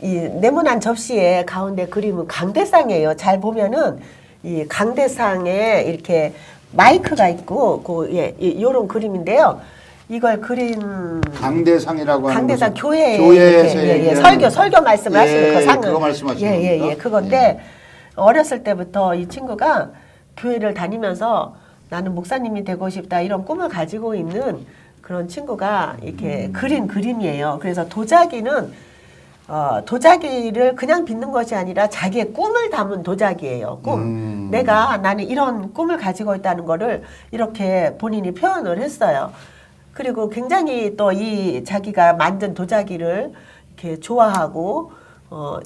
이 네모난 접시에 가운데 그림은 강대상이에요. 잘 보면은 이 강대상에 이렇게 마이크가 있고 요런 그림인데요. 이걸 그린 강대상이라고 하는 강대상 것은 교회에 교회에서 이렇게, 얘기하는 설교 말씀을 하시는 그 상은 그거 말씀하시는 겁니까? 그건데 어렸을 때부터 이 친구가 교회를 다니면서 나는 목사님이 되고 싶다 이런 꿈을 가지고 있는 그런 친구가 이렇게 그린 그림이에요. 그래서 도자기는 도자기를 그냥 빚는 것이 아니라 자기의 꿈을 담은 도자기예요. 꿈. 나는 이런 꿈을 가지고 있다는 거를 이렇게 본인이 표현을 했어요. 그리고 굉장히 또 이 자기가 만든 도자기를 이렇게 좋아하고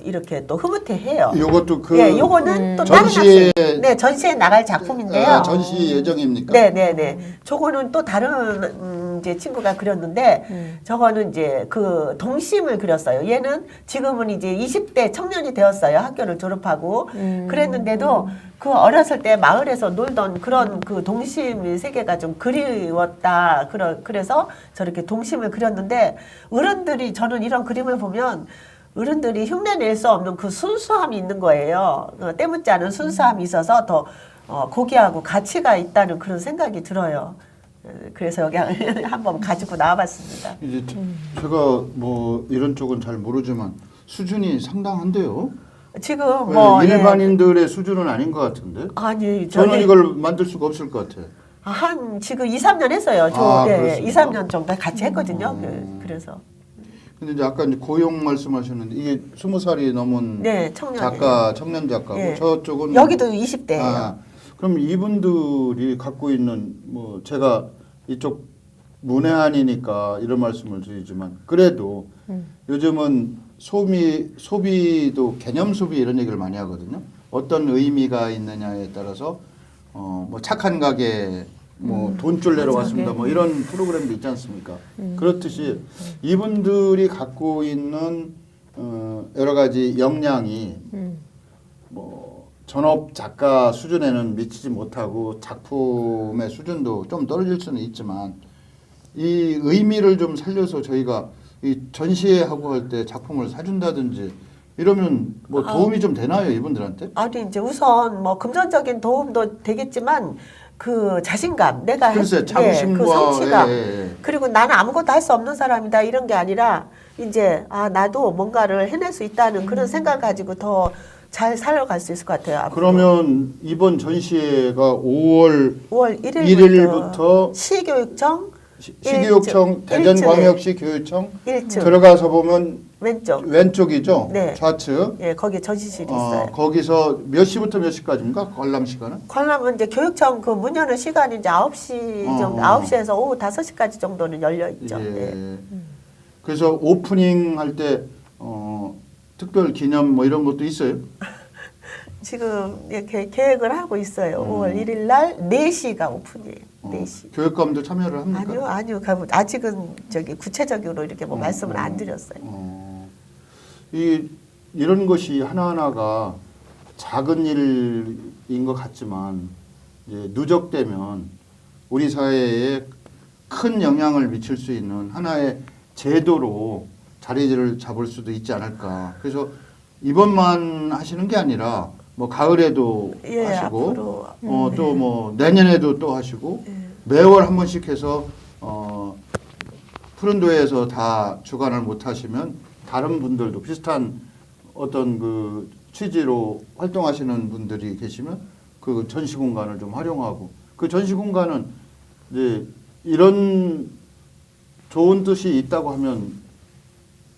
이렇게 또 흐뭇해해요. 요것도 그 예, 요거는 또 전시에 다른 학생, 네, 전시에 나갈 작품인데요. 전시 예정입니까? 네. 저거는 또 다른 이제 친구가 그렸는데 저거는 이제 그 동심을 그렸어요. 얘는 지금은 이제 20대 청년이 되었어요. 학교를 졸업하고 그랬는데도 그 어렸을 때 마을에서 놀던 그런 그 동심 세계가 좀 그리웠다. 그래서 저렇게 동심을 그렸는데 어른들이 저는 이런 그림을 보면 어른들이 흉내낼 수 없는 그 순수함이 있는 거예요. 때묻지 않은 순수함이 있어서 더 고귀하고 가치가 있다는 그런 생각이 들어요. 그래서 여기 한번 가지고 나와봤습니다. 이제 제가 뭐 이런 쪽은 잘 모르지만 수준이 상당한데요. 지금 네, 뭐 일반인들의 수준은 아닌 것 같은데. 아니 저는 이걸 만들 수가 없을 것 같아요. 한 지금 2, 3년 했어요. 그렇습니까? 2, 3년 정도 같이 했거든요. 그래서 근데 이제 아까 이제 고용 말씀하셨는데 이게 20살이 넘은 네, 청년 작가, 청년 작가고 예. 저쪽은 여기도 20대예요. 그럼 이분들이 갖고 있는 뭐 제가 이쪽 문외한이니까 이런 말씀을 드리지만 그래도 요즘은 소비도 개념 소비 이런 얘기를 많이 하거든요. 어떤 의미가 있느냐에 따라서 뭐 착한 가게 뭐 돈줄 내러 왔습니다. 뭐 이런 프로그램도 있지 않습니까? 그렇듯이 이분들이 갖고 있는 여러 가지 역량이 뭐 전업 작가 수준에는 미치지 못하고 작품의 수준도 좀 떨어질 수는 있지만 이 의미를 좀 살려서 저희가 이 전시회하고 할 때 작품을 사준다든지 이러면 뭐 도움이 좀 되나요 이분들한테? 아니 이제 우선 뭐 금전적인 도움도 되겠지만 그 자신감, 내가 글쎄, 자부심과 그 성취감, 예. 그리고 나는 아무것도 할 수 없는 사람이다 이런 게 아니라 이제 나도 뭔가를 해낼 수 있다는 그런 생각을 가지고 더 잘 살아갈 수 있을 것 같아요. 앞으로. 그러면 이번 전시회가 5월 1일부터 1일부터 시교육청 시교육청 대전광역시 교육청 1층 들어가서 보면 왼쪽 왼쪽이죠. 네. 좌측. 예 거기 전시실이 있어요. 거기서 몇 시부터 몇 시까지입니까? 관람 시간은? 관람은 이제 교육청 그 문 여는 시간이 이제 9시 정도, 9시에서 오후 5시까지 정도는 열려 있죠. 예. 네. 그래서 오프닝 할 때 특별 기념 뭐 이런 것도 있어요? 지금 이렇게 계획을 하고 있어요. 5월 1일 날 4시가 오픈이에요. 4시. 교육감도 참여를 합니까? 아니요. 아직은 저기 구체적으로 이렇게 뭐 말씀을 안 드렸어요. 이런 것이 하나하나가 작은 일인 것 같지만 이제 누적되면 우리 사회에 큰 영향을 미칠 수 있는 하나의 제도로 자리를 잡을 수도 있지 않을까. 그래서 이번만 하시는 게 아니라 뭐 가을에도 예, 하시고 앞으로. 또 뭐 내년에도 또 하시고 매월 한 번씩 해서 푸른도에서 다 주관을 못 하시면 다른 분들도 비슷한 어떤 그 취지로 활동하시는 분들이 계시면 그 전시 공간을 좀 활용하고 그 전시 공간은 이제 이런 좋은 뜻이 있다고 하면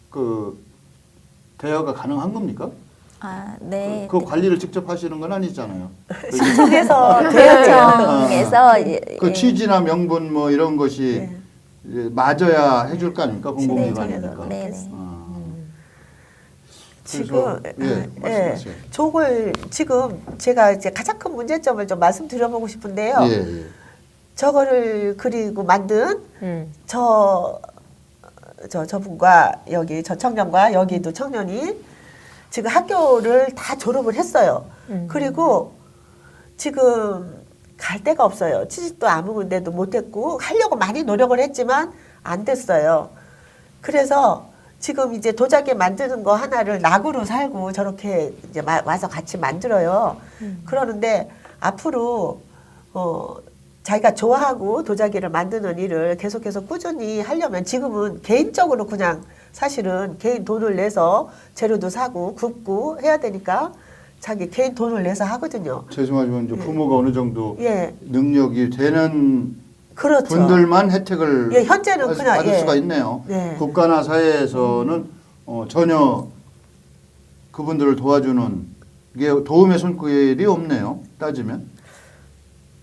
그 대여가 가능한 겁니까? 네. 그 관리를 직접 하시는 건 아니잖아요. 시청에서 교육청에서 그 취지나 명분 뭐 이런 것이 이제 맞아야 해줄 거 아닙니까? 공공기관이니까. 네. 지금 말씀하세요. 저걸 지금 제가 이제 가장 큰 문제점을 좀 말씀드려보고 싶은데요. 예. 저거를 그리고 만든 저분과 여기 저 청년과 여기도 청년이 지금 학교를 다 졸업을 했어요. 그리고 지금 갈 데가 없어요. 취직도 아무 데도 못했고 하려고 많이 노력을 했지만 안 됐어요. 그래서 지금 이제 도자기 만드는 거 하나를 낙으로 살고 저렇게 이제 와서 같이 만들어요. 그러는데 앞으로 자기가 좋아하고 도자기를 만드는 일을 계속해서 꾸준히 하려면 지금은 개인적으로 그냥 사실은 개인 돈을 내서 재료도 사고 굽고 해야 되니까 자기 개인 돈을 내서 하거든요. 죄송하지만 이제 부모가 어느 정도 예. 능력이 되는 그렇죠. 분들만 혜택을 예, 현재는 그냥, 받을 예. 수가 있네요. 네. 국가나 사회에서는 전혀 그분들을 도와주는 이게 도움의 손길이 없네요. 따지면.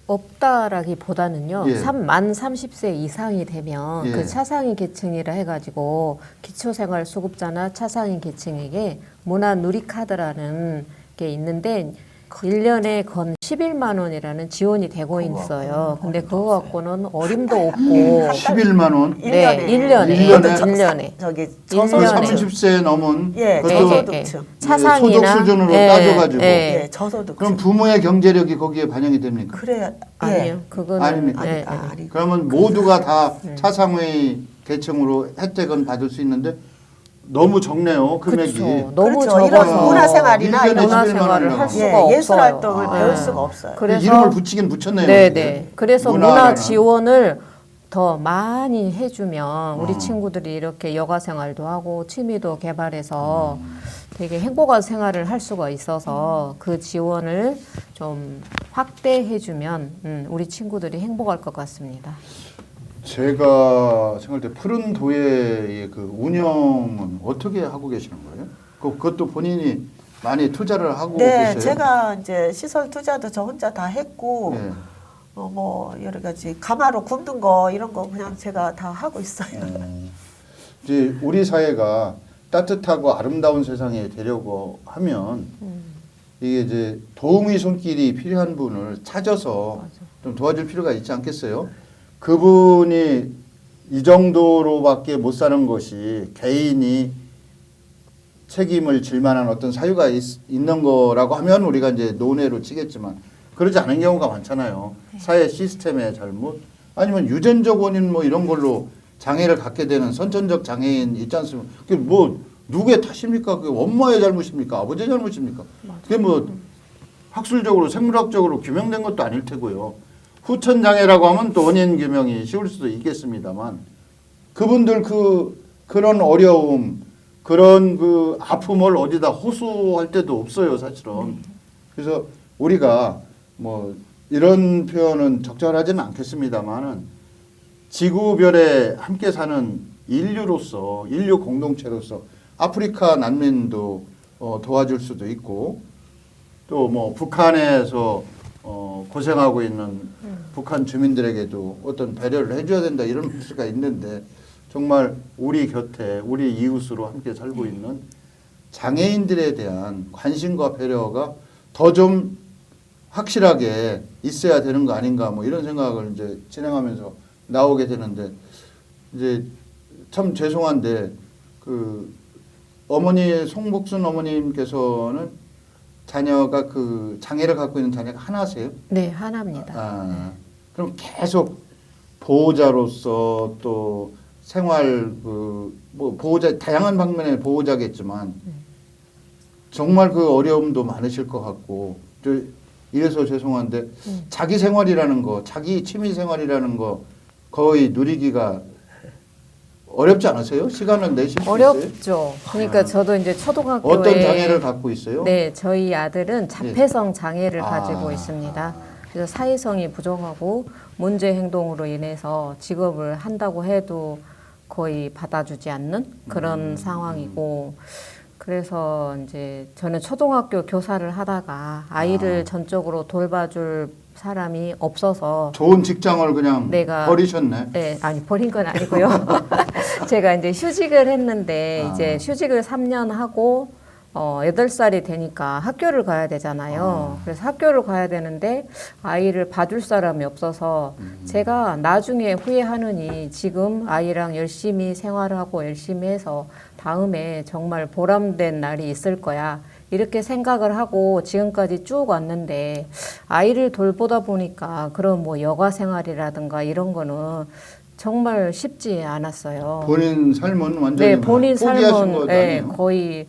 없다라기보다는요. 예. 만 30세 이상이 되면 예. 그 차상위 계층이라 해가지고 기초생활수급자나 차상위 계층에게 문화누리카드라는 게 있는데 1년에 건 11만 원이라는 지원이 되고 있어요. 근데 그거 갖고는 어림도 없고 11만 원. 네, 1년에. 1년에. 저기 그 일년에. 30세 넘은 예, 그것도 저소득층. 차상이나 소득 수준으로 예, 따져가지고. 예. 예, 저소득층. 그럼 부모의 경제력이 거기에 반영이 됩니까? 그래. 아니요, 그거는 아닙니까? 예, 예. 아니. 그러면 모두가 다 차상위 계층으로 혜택은 받을 수 있는데 너무 적네요. 금액이. 그렇죠. 너무 그렇죠. 이런 적어서 문화생활이나 일년에 이런 11만 문화생활을 원이라고. 할 수가 예, 없어요. 예술 활동을 아. 배울 수가 없어요. 그래서 이름을 붙이긴 붙였네요. 네, 이게. 네. 그래서 문화 문화라는. 지원을 더 많이 해주면 우리 어. 친구들이 이렇게 여가 생활도 하고 취미도 개발해서 되게 행복한 생활을 할 수가 있어서 그 지원을 좀 확대해주면 우리 친구들이 행복할 것 같습니다. 제가 생각할 때 푸른 도예의 그 운영은 어떻게 하고 계시는 거예요? 그것도 본인이 많이 투자를 하고 네, 계세요? 제가 이제 시설 투자도 저 혼자 다 했고 네. 뭐 여러 가지 가마로 굽는 거 이런 거 그냥 제가 다 하고 있어요. 이제 우리 사회가 따뜻하고 아름다운 세상에 되려고 하면 이게 이제 도움의 손길이 필요한 분을 찾아서 좀 도와줄 필요가 있지 않겠어요? 그분이 이 정도로밖에 못 사는 것이 개인이 책임을 질 만한 어떤 사유가 있는 거라고 하면 우리가 이제 논외로 치겠지만 그러지 않은 경우가 많잖아요. 사회 시스템의 잘못 아니면 유전적 원인 뭐 이런 걸로 장애를 갖게 되는 선천적 장애인 있지 않습니까? 그게 뭐 누구의 탓입니까? 그게 엄마의 잘못입니까? 아버지의 잘못입니까? 그게 뭐 학술적으로 생물학적으로 규명된 것도 아닐 테고요. 후천 장애라고 하면 또 원인 규명이 쉬울 수도 있겠습니다만 그분들 그런 어려움 그런 그 아픔을 어디다 호소할 데도 없어요, 사실은. 그래서 우리가 뭐 이런 표현은 적절하지는 않겠습니다만은 지구별에 함께 사는 인류로서 인류 공동체로서 아프리카 난민도 도와줄 수도 있고 또 뭐 북한에서 고생하고 있는 북한 주민들에게도 어떤 배려를 해줘야 된다 이런 수가 있는데 정말 우리 곁에 우리 이웃으로 함께 살고 있는 장애인들에 대한 관심과 배려가 더 좀 확실하게 있어야 되는 거 아닌가 뭐 이런 생각을 이제 진행하면서 나오게 되는데 이제 참 죄송한데 그 어머니 송복순 어머님께서는 자녀가 그 장애를 갖고 있는 자녀가 하나세요? 네, 하나입니다. 아, 그럼 계속 보호자로서 또 생활 뭐 보호자 다양한 방면의 보호자겠지만 정말 그 어려움도 많으실 것 같고 이래서 죄송한데 자기 생활이라는 거, 자기 취미 생활이라는 거 거의 누리기가 어렵지 않으세요? 시간을 내실 수 있어요? 어렵죠. 그러니까 저도 이제 초등학교에 어떤 장애를 갖고 있어요? 네, 저희 아들은 자폐성 장애를 아. 가지고 있습니다. 그래서 사회성이 부정하고 문제 행동으로 인해서 직업을 한다고 해도 거의 받아주지 않는 그런 상황이고 그래서 이제 저는 초등학교 교사를 하다가 아이를 전적으로 돌봐줄 사람이 없어서 좋은 직장을 그냥 내가 버리셨네. 네, 아니 버린 건 아니고요. 제가 이제 휴직을 했는데 아. 이제 휴직을 3년 하고 8살이 되니까 학교를 가야 되잖아요. 그래서 학교를 가야 되는데 아이를 봐줄 사람이 없어서 제가 나중에 후회하느니 지금 아이랑 열심히 생활하고 열심히 해서 다음에 정말 보람된 날이 있을 거야. 이렇게 생각을 하고 지금까지 쭉 왔는데 아이를 돌보다 보니까 그런 뭐 여가 생활이라든가 이런 거는 정말 쉽지 않았어요. 본인 삶은 완전히 네, 본인 포기하신 삶은 것 네, 아니에요? 거의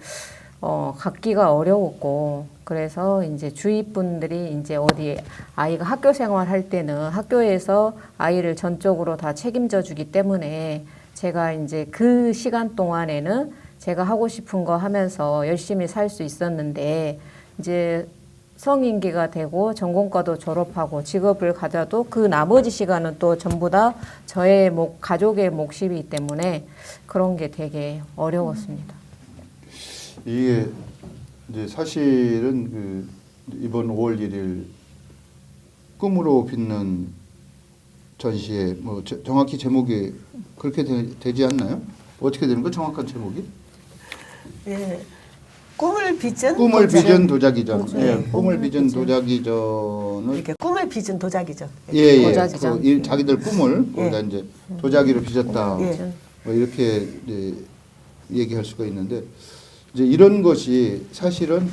갖기가 어려웠고 그래서 이제 주위 분들이 이제 어디 아이가 학교 생활할 때는 학교에서 아이를 전적으로 다 책임져 주기 때문에 제가 이제 그 시간 동안에는 제가 하고 싶은 거 하면서 열심히 살 수 있었는데 이제 성인기가 되고 전공과도 졸업하고 직업을 가져도 그 나머지 시간은 또 전부 다 저의 가족의 몫이기 때문에 그런 게 되게 어려웠습니다. 이게 이제 사실은 그 이번 5월 1일 꿈으로 빛는 전시회 뭐 정확히 제목이 그렇게 되지 않나요? 어떻게 되는 거 정확한 제목이? 예. 꿈을 빚은 꿈을 도자기. 빚은 도자기전. 네. 예, 꿈을 빚은 도자기전을 이렇게 꿈을 빚은 도자기죠. 예, 도자기전. 자기들 꿈을 예. 거기다 이제 도자기로 빚었다. 예. 뭐 이렇게 이제 얘기할 수가 있는데 이제 이런 것이 사실은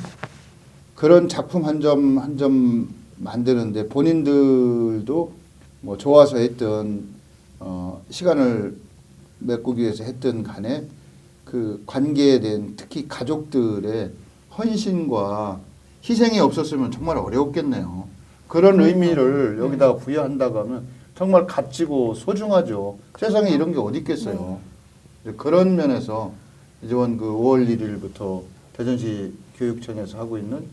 그런 작품 한 점 한 점 만드는데 본인들도 뭐 좋아서 했던 시간을 메꾸기 위해서 했던 간에 그 관계에 대한 특히 가족들의 헌신과 희생이 없었으면 정말 어려웠겠네요. 그런 의미를 여기다가 부여한다고 하면 정말 값지고 소중하죠. 세상에 이런 게 어디 있겠어요. 그런 면에서 이번 그 5월 1일부터 대전시 교육청에서 하고 있는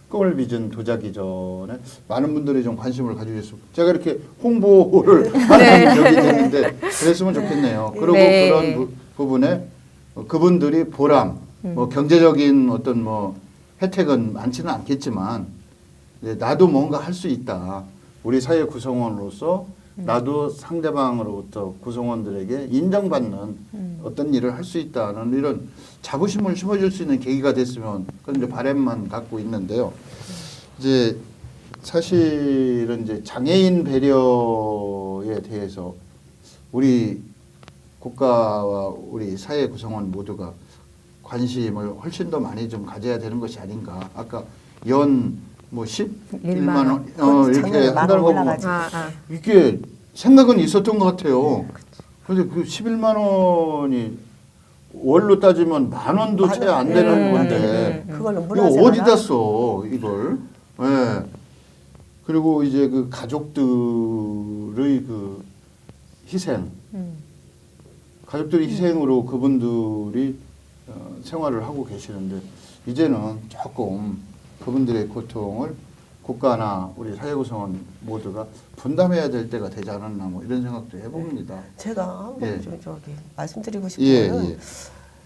꿈을 빚은 도자기전에 많은 분들이 좀 관심을 가지셨으면 제가 이렇게 홍보를 하는 적이 됐는데 그랬으면 좋겠네요. 그리고 네. 그런 부분에 그분들이 보람, 뭐 경제적인 어떤 뭐 혜택은 많지는 않겠지만 이제 나도 뭔가 할 수 있다. 우리 사회 구성원으로서 나도 상대방으로부터 구성원들에게 인정받는 어떤 일을 할 수 있다는 이런 자부심을 심어줄 수 있는 계기가 됐으면 그런 이제 바람만 갖고 있는데요. 이제 사실은 이제 장애인 배려에 대해서 우리 국가와 우리 사회 구성원 모두가 관심을 훨씬 더 많이 좀 가져야 되는 것이 아닌가. 아까 연 뭐 11만 원 이렇게 작년에 한다는 거 보면 올라가지고. 이게 생각은 있었던 것 같아요. 그런데 그 11만 원이 월로 따지면 만 원도 채 안 되는 건데 그걸로 이거 문화생활 어디다 써 이걸? 예. 그리고 이제 그 가족들의 그 희생, 가족들의 희생으로 그분들이 생활을 하고 계시는데 이제는 조금 그분들의 고통을 국가나 우리 사회구성원 모두가 분담해야 될 때가 되지 않았나 뭐 이런 생각도 해봅니다. 제가 한번 예. 저기 말씀드리고 싶은 예, 거는 예.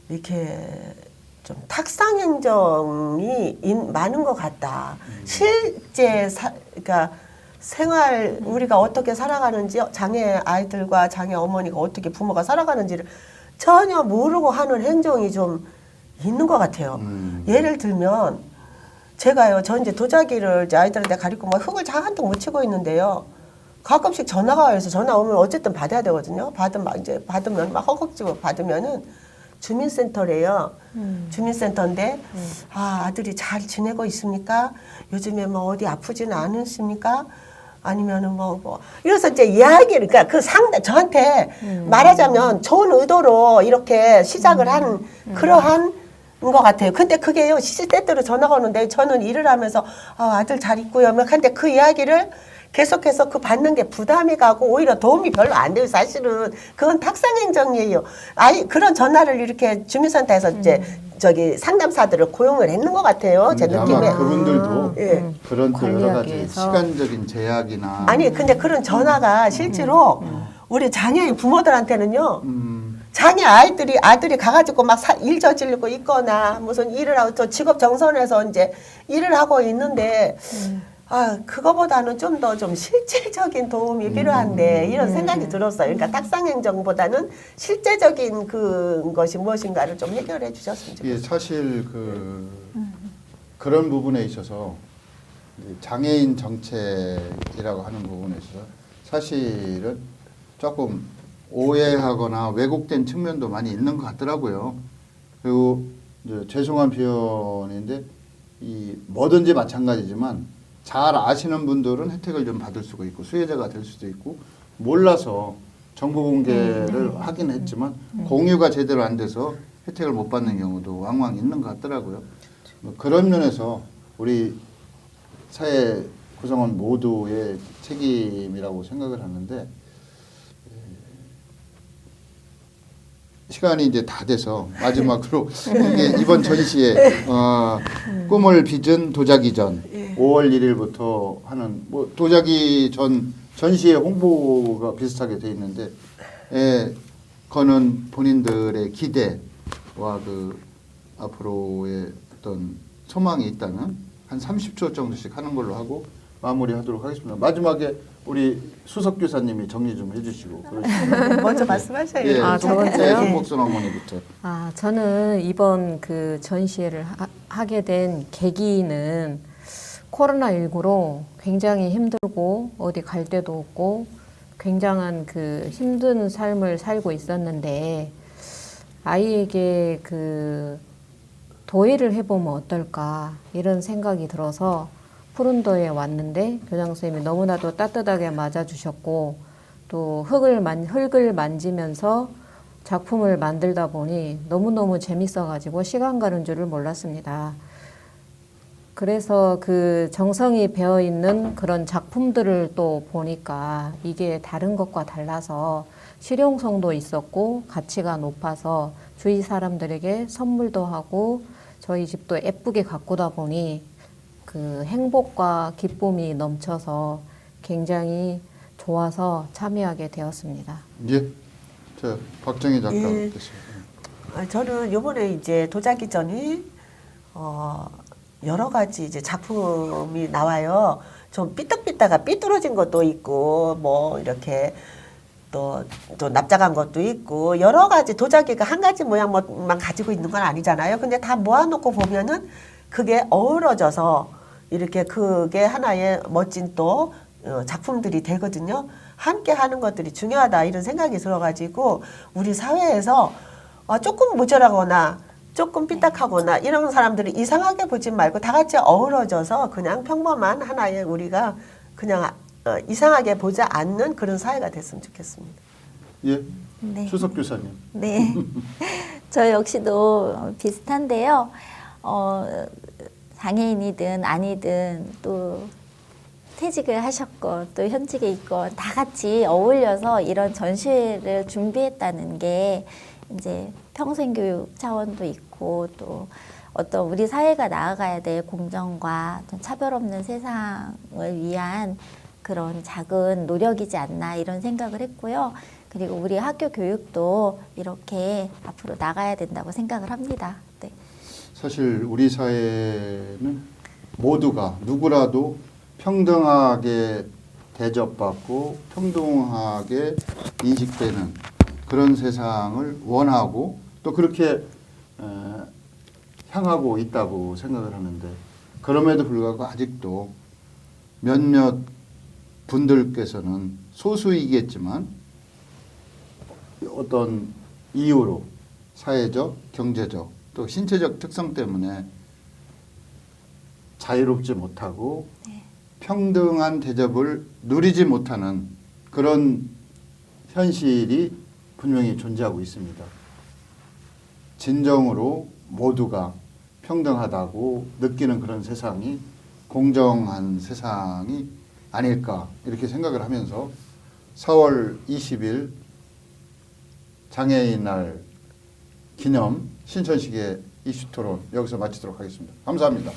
이렇게 좀 탁상 행정이 많은 것 같다. 실제 그러니까 생활 우리가 어떻게 살아가는지 장애 아이들과 장애 어머니가 어떻게 부모가 살아가는지를 전혀 모르고 하는 행정이 좀 있는 것 같아요. 예를 들면 제가요, 저 이제 도자기를 이제 아이들한테 가리고 막 흙을 잔뜩 묻히고 있는데요. 가끔씩 전화가 와서 전화 오면 어쨌든 받아야 되거든요. 받으면 막 허걱지고 받으면은 주민센터래요. 주민센터인데 아들이 잘 지내고 있습니까? 요즘에 뭐 어디 아프지는 않으십니까? 아니면은 뭐 이래서 이제 이야기를 그러니까 그 상담 저한테 말하자면 좋은 의도로 이렇게 시작을 한 그러한 것 같아요. 근데 그게요 시시때때로 전화가 오는데 저는 일을 하면서 아들 잘 있고요. 근데 그 이야기를 계속해서 그 받는 게 부담이 가고 오히려 도움이 별로 안 돼요. 사실은 그건 탁상행정이에요. 그런 전화를 이렇게 주민센터에서 이제 저기 상담사들을 고용을 했는 것 같아요. 제 아마 느낌에. 그분들도 예. 그런 또 여러 가지 관리하기 위해서. 시간적인 제약이나 아니 근데 그런 전화가 실제로 우리 장애인 부모들한테는요. 장애 아들이 가가지고 막 일 저지르고 있거나 무슨 일을 하고 저 직업 정선에서 이제 일을 하고 있는데 그거보다는 좀 더 좀 실질적인 도움이 필요한데 이런 생각이 들었어요. 그러니까 탁상행정보다는 실제적인 것이 무엇인가를 좀 해결해 주셨으면 좋겠어요. 예, 사실 그런 부분에 있어서 장애인 정책이라고 하는 부분에 있어서 사실은 조금 오해하거나 왜곡된 측면도 많이 있는 것 같더라고요. 그리고 이제 죄송한 표현인데 뭐든지 마찬가지지만 잘 아시는 분들은 혜택을 좀 받을 수가 있고 수혜자가 될 수도 있고 몰라서 정보 공개를 하긴 했지만 공유가 제대로 안 돼서 혜택을 못 받는 경우도 왕왕 있는 것 같더라고요. 뭐 그런 면에서 우리 사회 구성원 모두의 책임이라고 생각을 하는데 시간이 이제 다 돼서 마지막으로 이게 이번 전시에 꿈을 빚은 도자기전 5월 1일부터 하는 뭐 도자기전 전시회 홍보가 비슷하게 돼 있는데 거는 본인들의 기대와 그 앞으로의 어떤 소망이 있다면 한 30초 정도씩 하는 걸로 하고 마무리하도록 하겠습니다. 마지막에 우리 수석 교사님이 정리 좀 해주시고 그러시죠. 먼저 말씀하셔요. 예, 아, 저 먼저요? 예, 송복순 어머니부터. 저는 이번 그 전시회를 하게 된 계기는 코로나19로 굉장히 힘들고 어디 갈 데도 없고 굉장한 그 힘든 삶을 살고 있었는데 아이에게 그 도예를 해보면 어떨까 이런 생각이 들어서 푸른도에 왔는데 교장 선생님이 너무나도 따뜻하게 맞아주셨고 또 흙을 만지면서 작품을 만들다 보니 너무너무 재밌어가지고 시간 가는 줄을 몰랐습니다. 그래서 그 정성이 배어 있는 그런 작품들을 또 보니까 이게 다른 것과 달라서 실용성도 있었고 가치가 높아서 주위 사람들에게 선물도 하고 저희 집도 예쁘게 가꾸다 보니 그 행복과 기쁨이 넘쳐서 굉장히 좋아서 참여하게 되었습니다. 예, 자 박정희 작가 예. 어떠세요? 저는 요번에 이제 도자기전이 여러 가지 이제 작품이 나와요. 좀 삐딱삐딱한 삐뚤어진 것도 있고 뭐 이렇게 또 납작한 것도 있고 여러 가지 도자기가 한 가지 모양만 가지고 있는 건 아니잖아요. 근데 다 모아놓고 보면은 그게 어우러져서 이렇게 그게 하나의 멋진 또 작품들이 되거든요. 함께 하는 것들이 중요하다 이런 생각이 들어가지고 우리 사회에서 조금 모자라거나 조금 삐딱하거나 이런 사람들을 이상하게 보지 말고 다 같이 어우러져서 그냥 평범한 하나의 우리가 그냥 이상하게 보지 않는 그런 사회가 됐으면 좋겠습니다. 예, 네. 수석 교사님. 네. 저 역시도 비슷한데요. 장애인이든 아니든 또 퇴직을 하셨고 또 현직에 있고 다 같이 어울려서 이런 전시회를 준비했다는 게 이제 평생교육 차원도 있고 또 어떤 우리 사회가 나아가야 될 공정과 좀 차별 없는 세상을 위한 그런 작은 노력이지 않나 이런 생각을 했고요. 그리고 우리 학교 교육도 이렇게 앞으로 나가야 된다고 생각을 합니다. 네. 사실 우리 사회는 모두가 누구라도 평등하게 대접받고 평등하게 인식되는 그런 세상을 원하고 또 그렇게 향하고 있다고 생각을 하는데 그럼에도 불구하고 아직도 몇몇 분들께서는 소수이겠지만 어떤 이유로 사회적, 경제적 또 신체적 특성 때문에 자유롭지 못하고 평등한 대접을 누리지 못하는 그런 현실이 분명히 존재하고 있습니다. 진정으로 모두가 평등하다고 느끼는 그런 세상이 공정한 세상이 아닐까 이렇게 생각을 하면서 4월 20일 장애인 날 기념 신천식의 이슈토론 여기서 마치도록 하겠습니다. 감사합니다.